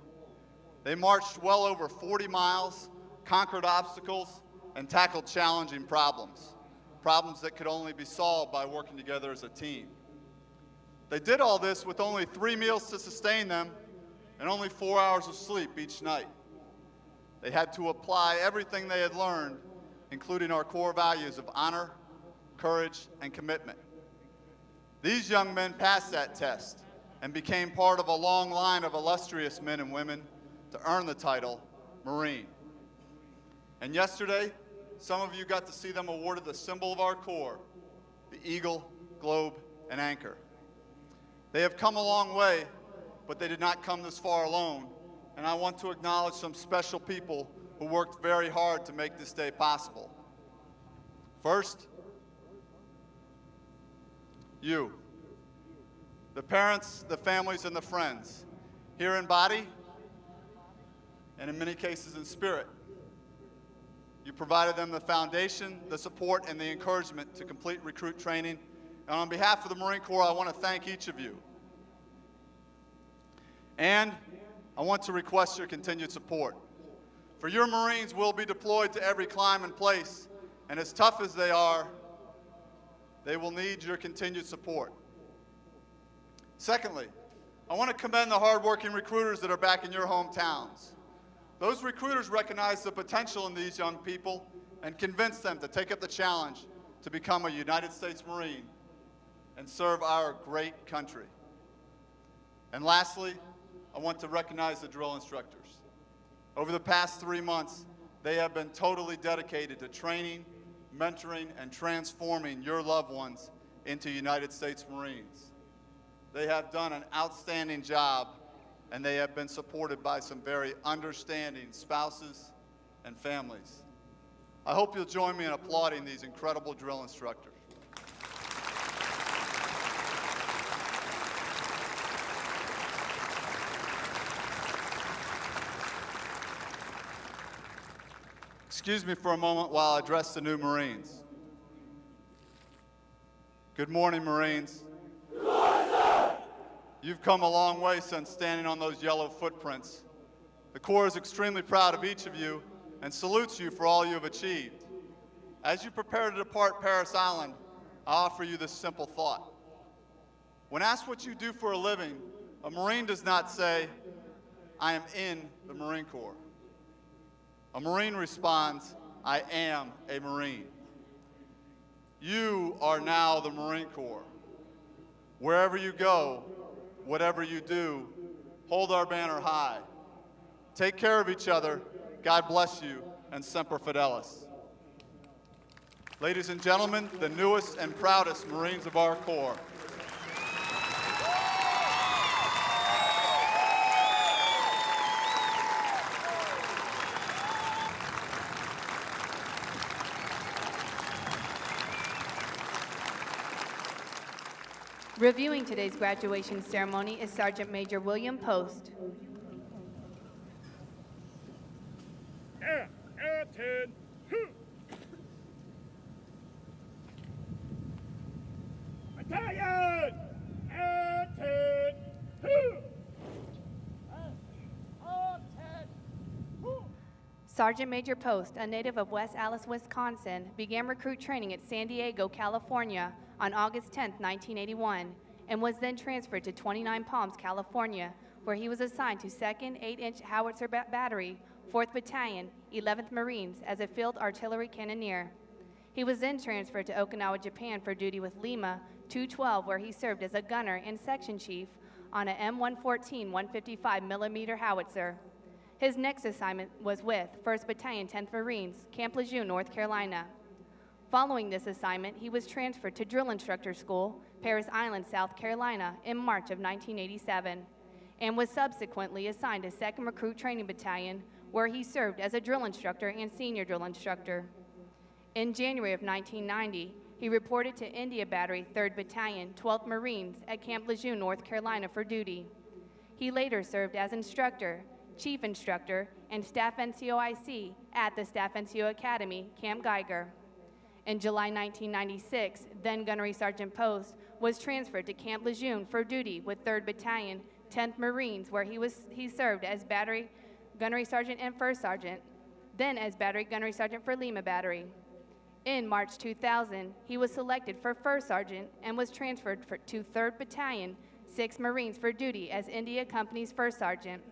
They marched well over 40 miles, conquered obstacles, and tackled challenging problems that could only be solved by working together as a team. They did all this with only 3 meals to sustain them and only 4 hours of sleep each night. They had to apply everything they had learned, including our core values of honor, courage, and commitment. These young men passed that test and became part of a long line of illustrious men and women to earn the title Marine. And yesterday, some of you got to see them awarded the symbol of our Corps, the Eagle, Globe, and Anchor. They have come a long way, but they did not come this far alone, and I want to acknowledge some special people who worked very hard to make this day possible. First, you, the parents, the families, and the friends, here in body and in many cases in spirit. You provided them the foundation, the support, and the encouragement to complete recruit training. And on behalf of the Marine Corps, I want to thank each of you. And I want to request your continued support. For your Marines will be deployed to every climb and place, and as tough as they are, they will need your continued support. Secondly, I want to commend the hardworking recruiters that are back in your hometowns. Those recruiters recognize the potential in these young people and convince them to take up the challenge to become a United States Marine and serve our great country. And lastly, I want to recognize the drill instructors. Over the past 3 months, they have been totally dedicated to training, mentoring, and transforming your loved ones into United States Marines. They have done an outstanding job, and they have been supported by some very understanding spouses and families. I hope you'll join me in applauding these incredible drill instructors. Excuse me for a moment while I address the new Marines. Good morning, Marines. Good morning, sir. You've come a long way since standing on those yellow footprints. The Corps is extremely proud of each of you and salutes you for all you have achieved. As you prepare to depart Parris Island, I offer you this simple thought. When asked what you do for a living, a Marine does not say, "I am in the Marine Corps." A Marine responds, "I am a Marine." You are now the Marine Corps. Wherever you go, whatever you do, hold our banner high. Take care of each other. God bless you, and Semper Fidelis. Ladies and gentlemen, the newest and proudest Marines of our Corps. Reviewing today's graduation ceremony is Sergeant Major William Post. Atten. Battalion! Atten. Sergeant Major Post, a native of West Allis, Wisconsin, began recruit training at San Diego, California on August 10, 1981, and was then transferred to 29 Palms, California, where he was assigned to 2nd 8-inch Howitzer Battery, 4th Battalion, 11th Marines as a field artillery cannoneer. He was then transferred to Okinawa, Japan for duty with Lima 212, where he served as a gunner and section chief on a M114 155mm howitzer. His next assignment was with 1st Battalion, 10th Marines, Camp Lejeune, North Carolina. Following this assignment, he was transferred to Drill Instructor School, Parris Island, South Carolina, in March of 1987, and was subsequently assigned to 2nd Recruit Training Battalion, where he served as a drill instructor and senior drill instructor. In January of 1990, he reported to India Battery, 3rd Battalion, 12th Marines at Camp Lejeune, North Carolina for duty. He later served as instructor, chief instructor, and staff NCOIC at the Staff NCO Academy, Camp Geiger. In July 1996, then Gunnery Sergeant Post was transferred to Camp Lejeune for duty with 3rd Battalion, 10th Marines, where he served as Battery Gunnery Sergeant and First Sergeant, then as Battery Gunnery Sergeant for Lima Battery. In March 2000, he was selected for First Sergeant and was transferred to 3rd Battalion, 6th Marines for duty as India Company's First Sergeant.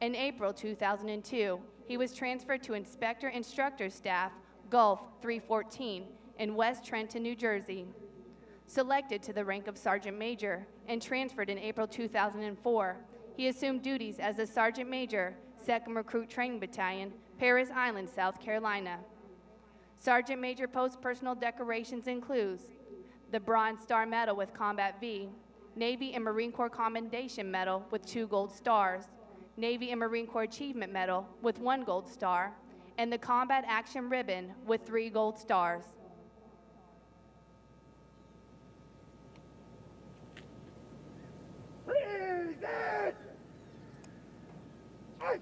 In April 2002, he was transferred to Inspector Instructor Staff, Gulf 314 in West Trenton, New Jersey. Selected to the rank of Sergeant Major and transferred in April 2004, he assumed duties as a Sergeant Major, 2nd Recruit Training Battalion, Parris Island, South Carolina. Sergeant Major Post's personal decorations includes the Bronze Star Medal with Combat V, Navy and Marine Corps Commendation Medal with 2 gold stars, Navy and Marine Corps Achievement Medal with 1 gold star, and the Combat Action Ribbon with 3 gold stars. Present! Present!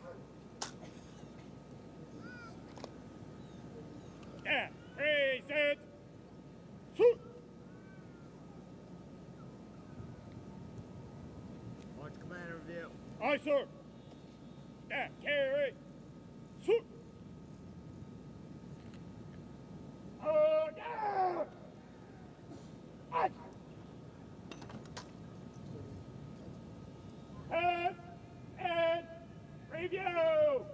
March Commander review. Aye, sir. Carry. Shoot. Order! Aye. And review!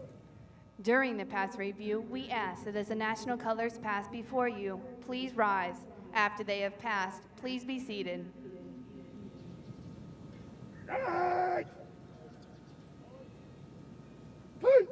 During the past review, we ask that as the national colors pass before you, please rise. After they have passed, please be seated. Right! Please,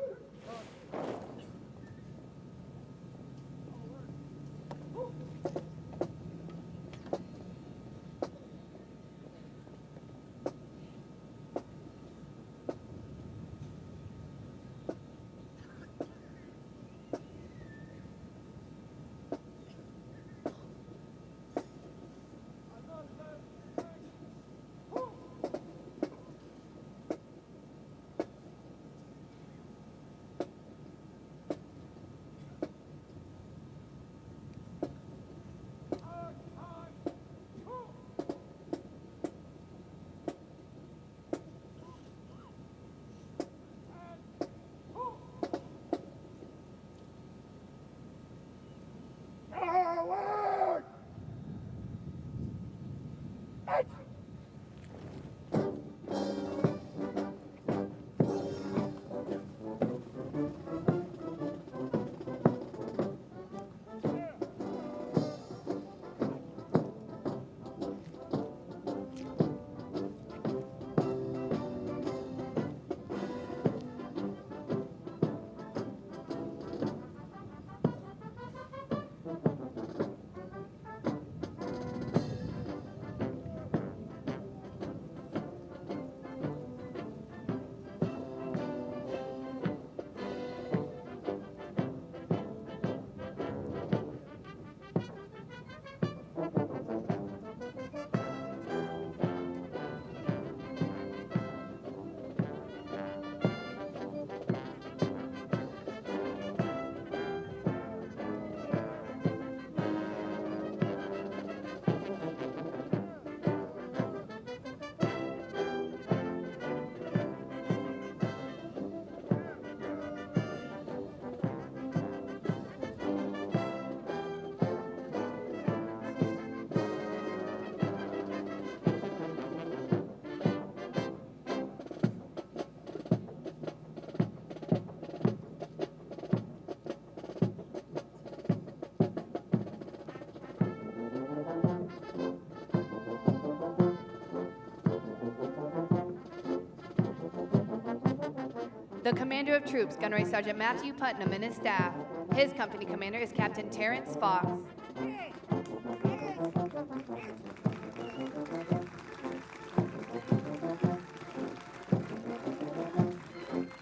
The commander of troops, Gunnery Sergeant Matthew Putnam, and his staff. His company commander is Captain Terrence Fox.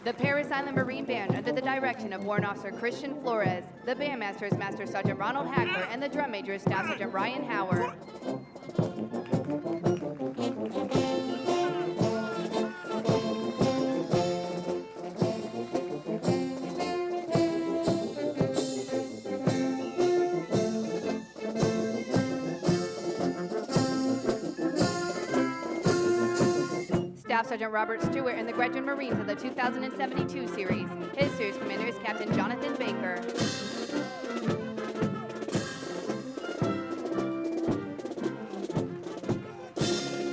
The Parris Island Marine Band, under the direction of Warrant Officer Christian Flores. The bandmaster is Master Sergeant Ronald Hackler, and the drum major is Staff Sergeant Ryan Howard. Staff Sergeant Robert Stewart and the Graduate Marines of the 2072 series. His series commander is Captain Jonathan Baker.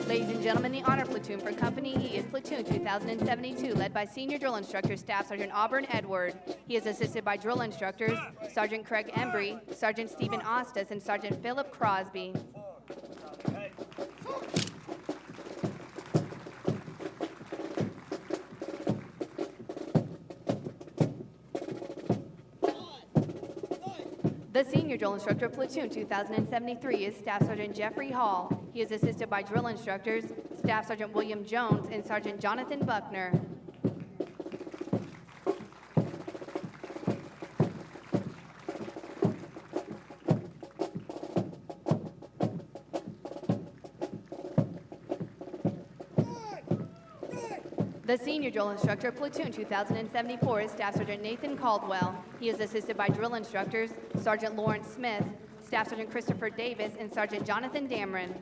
Ladies and gentlemen, the Honor Platoon for Company E is Platoon 2072, led by Senior Drill Instructor Staff Sergeant Auburn Edward. He is assisted by drill instructors Sergeant Craig Embry, Sergeant Stephen Ostis, and Sergeant Philip Crosby. The Senior Drill Instructor of Platoon 2073 is Staff Sergeant Jeffrey Hall. He is assisted by drill instructors Staff Sergeant William Jones and Sergeant Jonathan Buckner. The Senior Drill Instructor of Platoon 2074 is Staff Sergeant Nathan Caldwell. He is assisted by drill instructors Sergeant Lawrence Smith, Staff Sergeant Christopher Davis, and Sergeant Jonathan Dameron.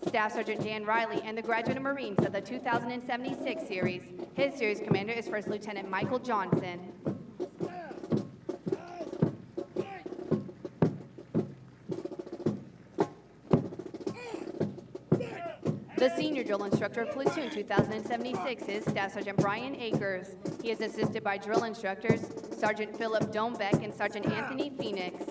Staff Sergeant Dan Riley and the Graduate Marines of the 2076 series. His series commander is First Lieutenant Michael Johnson. The Senior Drill Instructor of Platoon 2076 is Staff Sergeant Brian Akers. He is assisted by drill instructors Sergeant Philip Domebeck and Sergeant Anthony Phoenix.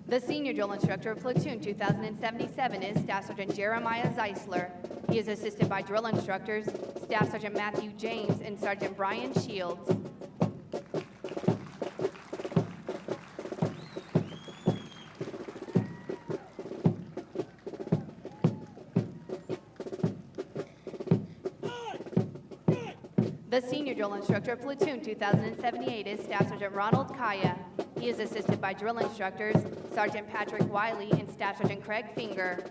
The Senior Drill Instructor of Platoon 2077 is Staff Sergeant Jeremiah Zeisler. He is assisted by drill instructors Staff Sergeant Matthew James and Sergeant Brian Shields. The Senior Drill Instructor of Platoon 2078 is Staff Sergeant Ronald Kaya. He is assisted by drill instructors Sergeant Patrick Wiley and Staff Sergeant Craig Finger.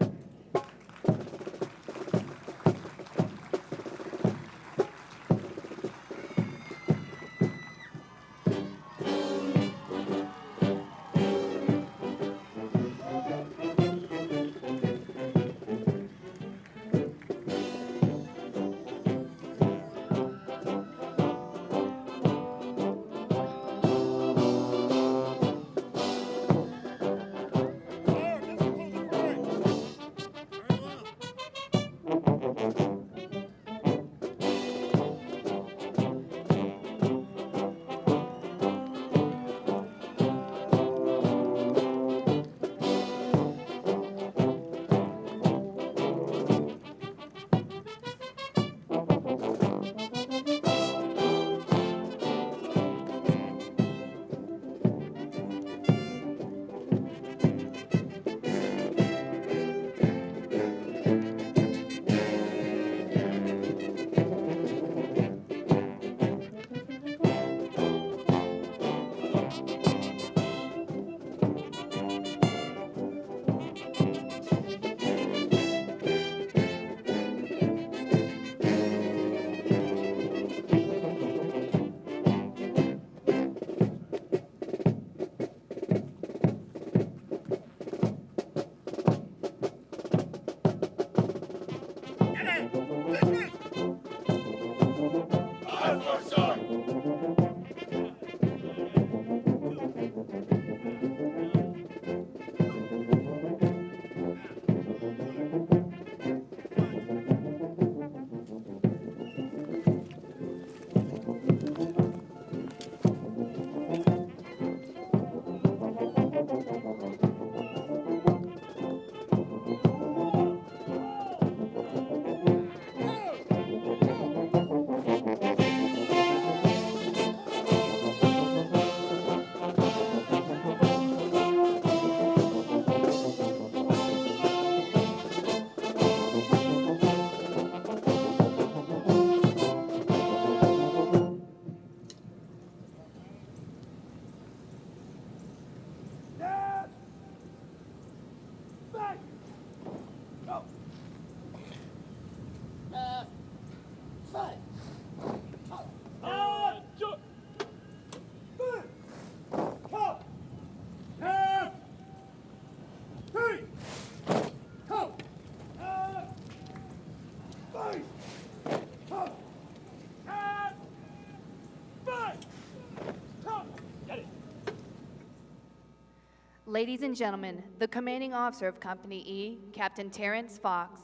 Ladies and gentlemen, the commanding officer of Company E, Captain Terrence Fox.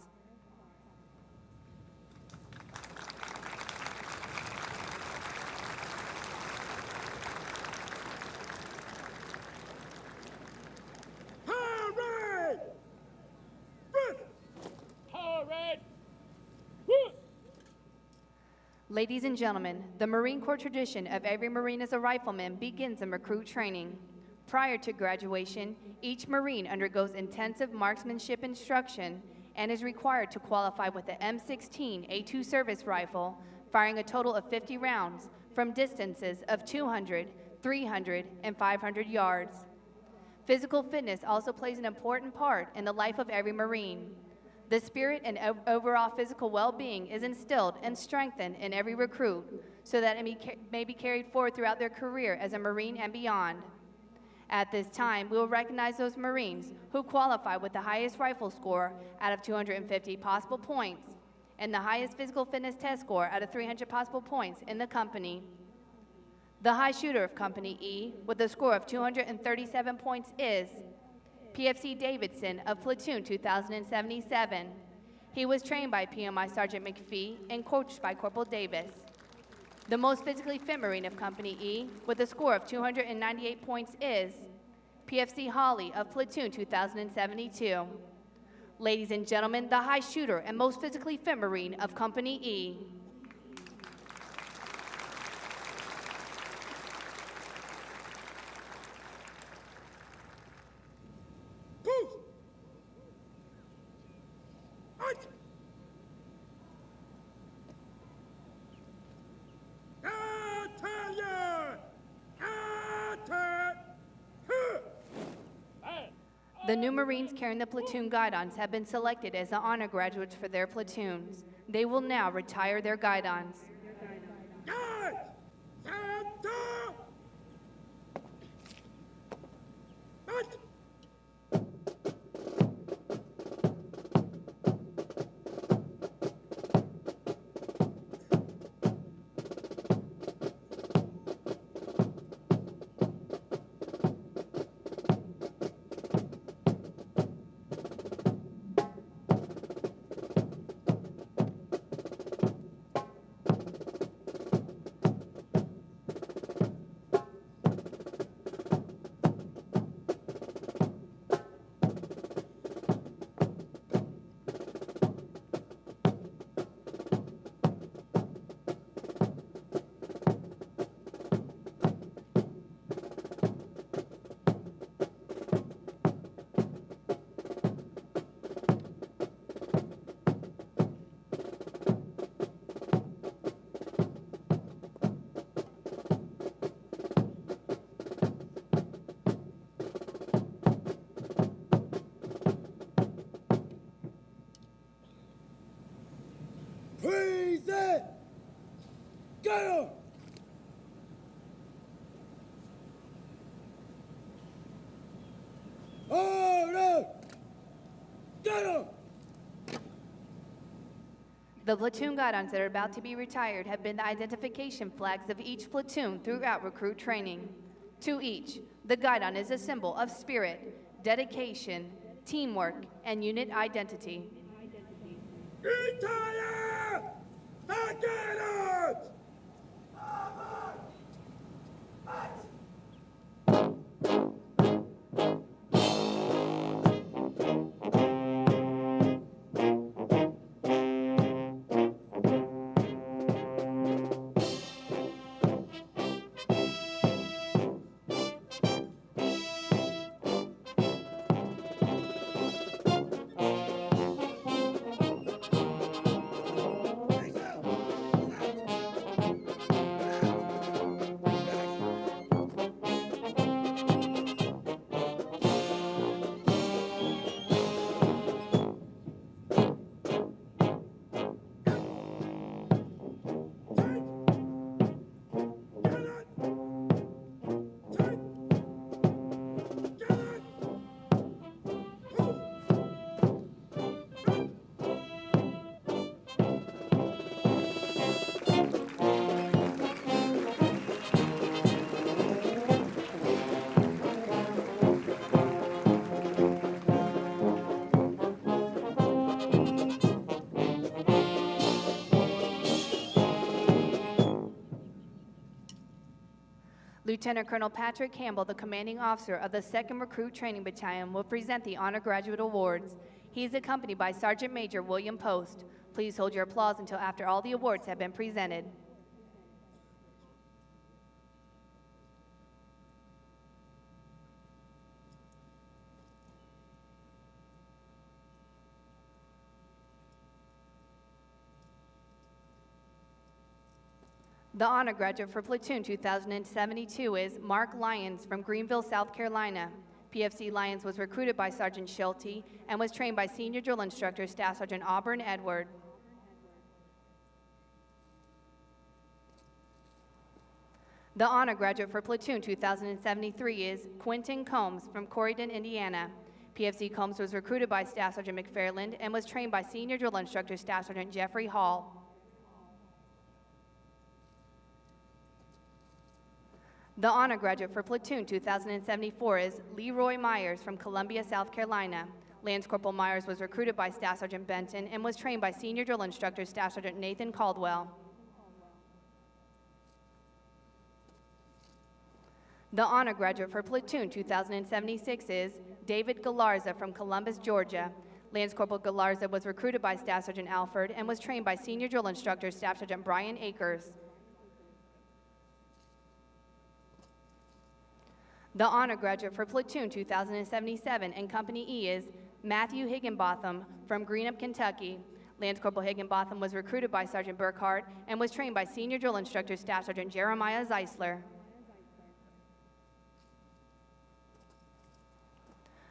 Ladies and gentlemen, the Marine Corps tradition of every Marine as a rifleman begins in recruit training. Prior to graduation, each Marine undergoes intensive marksmanship instruction and is required to qualify with the M16A2 service rifle, firing a total of 50 rounds from distances of 200, 300, and 500 yards. Physical fitness also plays an important part in the life of every Marine. The spirit and overall physical well-being is instilled and strengthened in every recruit so that it may be carried forward throughout their career as a Marine and beyond. At this time, we will recognize those Marines who qualify with the highest rifle score out of 250 possible points and the highest physical fitness test score out of 300 possible points in the company. The high shooter of Company E with a score of 237 points is PFC Davidson of Platoon 2077. He was trained by PMI Sergeant McPhee and coached by Corporal Davis. The most physically fit Marine of Company E with a score of 298 points is PFC Holly of Platoon 2072. Ladies and gentlemen, the high shooter and most physically fit Marine of Company E. The new Marines carrying the platoon guidons have been selected as the honor graduates for their platoons. They will now retire their guidons. Go! Order! Go! The platoon guidons that are about to be retired have been the identification flags of each platoon throughout recruit training. To each, the guidon is a symbol of spirit, dedication, teamwork, and unit identity. Retire the guidons! Lieutenant Colonel Patrick Campbell, the commanding officer of the 2nd Recruit Training Battalion, will present the Honor Graduate Awards. He is accompanied by Sergeant Major William Post. Please hold your applause until after all the awards have been presented. The honor graduate for Platoon 2072 is Mark Lyons from Greenville, South Carolina. PFC Lyons was recruited by Sergeant Schulte and was trained by Senior Drill Instructor Staff Sergeant Auburn Edward. The honor graduate for Platoon 2073 is Quentin Combs from Corydon, Indiana. PFC Combs was recruited by Staff Sergeant McFarland and was trained by Senior Drill Instructor Staff Sergeant Jeffrey Hall. The honor graduate for Platoon 2074 is Leroy Myers from Columbia, South Carolina. Lance Corporal Myers was recruited by Staff Sergeant Benton and was trained by Senior Drill Instructor Staff Sergeant Nathan Caldwell. The honor graduate for Platoon 2076 is David Galarza from Columbus, Georgia. Lance Corporal Galarza was recruited by Staff Sergeant Alford and was trained by Senior Drill Instructor Staff Sergeant Brian Akers. The honor graduate for Platoon 2077 and Company E is Matthew Higginbotham from Greenup, Kentucky. Lance Corporal Higginbotham was recruited by Sergeant Burkhart and was trained by Senior Drill Instructor Staff Sergeant Jeremiah Zeisler.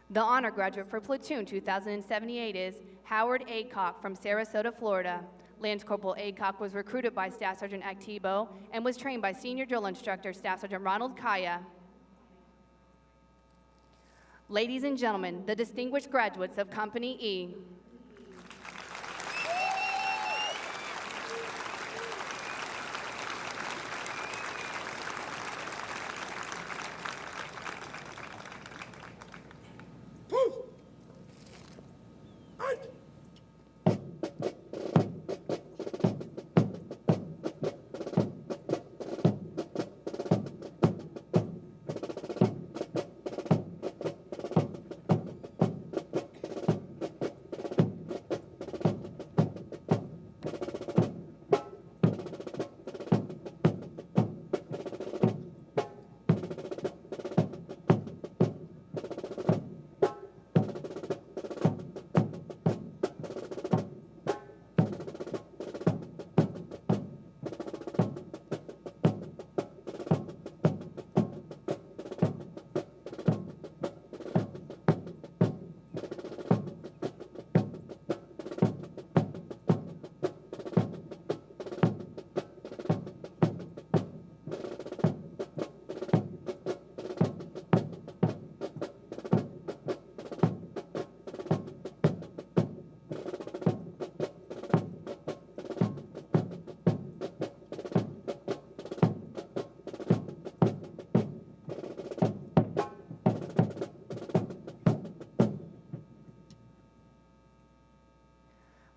The honor graduate for Platoon 2078 is Howard Aycock from Sarasota, Florida. Lance Corporal Aycock was recruited by Staff Sergeant Actibo and was trained by Senior Drill Instructor Staff Sergeant Ronald Kaya. Ladies and gentlemen, the distinguished graduates of Company E.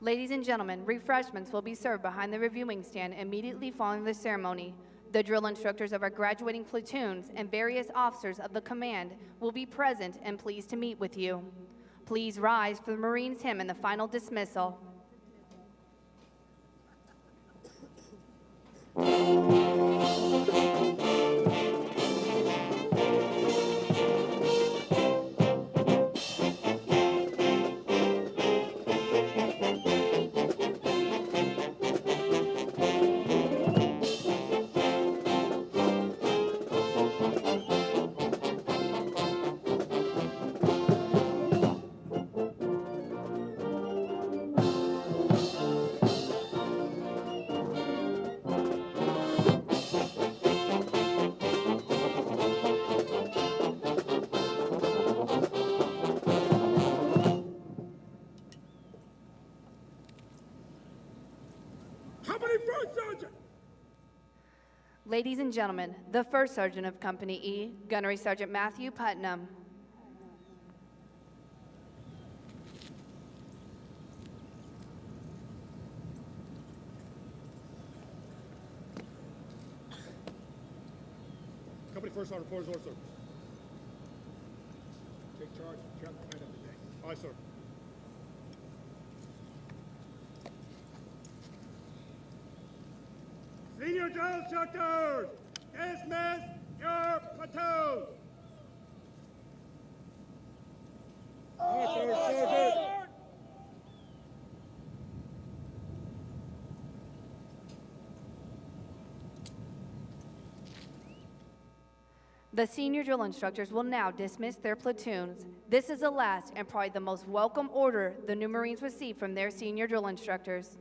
Ladies and gentlemen, refreshments will be served behind the reviewing stand immediately following the ceremony. The drill instructors of our graduating platoons and various officers of the command will be present and pleased to meet with you. Please rise for the Marines hymn and the final dismissal. Ladies and gentlemen, the First Sergeant of Company E, Gunnery Sergeant Matthew Putnam. Company first on reporter's order, sir. Take charge. Count the night of the day. Aye, sir. Senior drill instructors, dismiss your platoon. Sergeant. The senior drill instructors will now dismiss their platoons. This is the last and probably the most welcome order the new Marines receive from their senior drill instructors.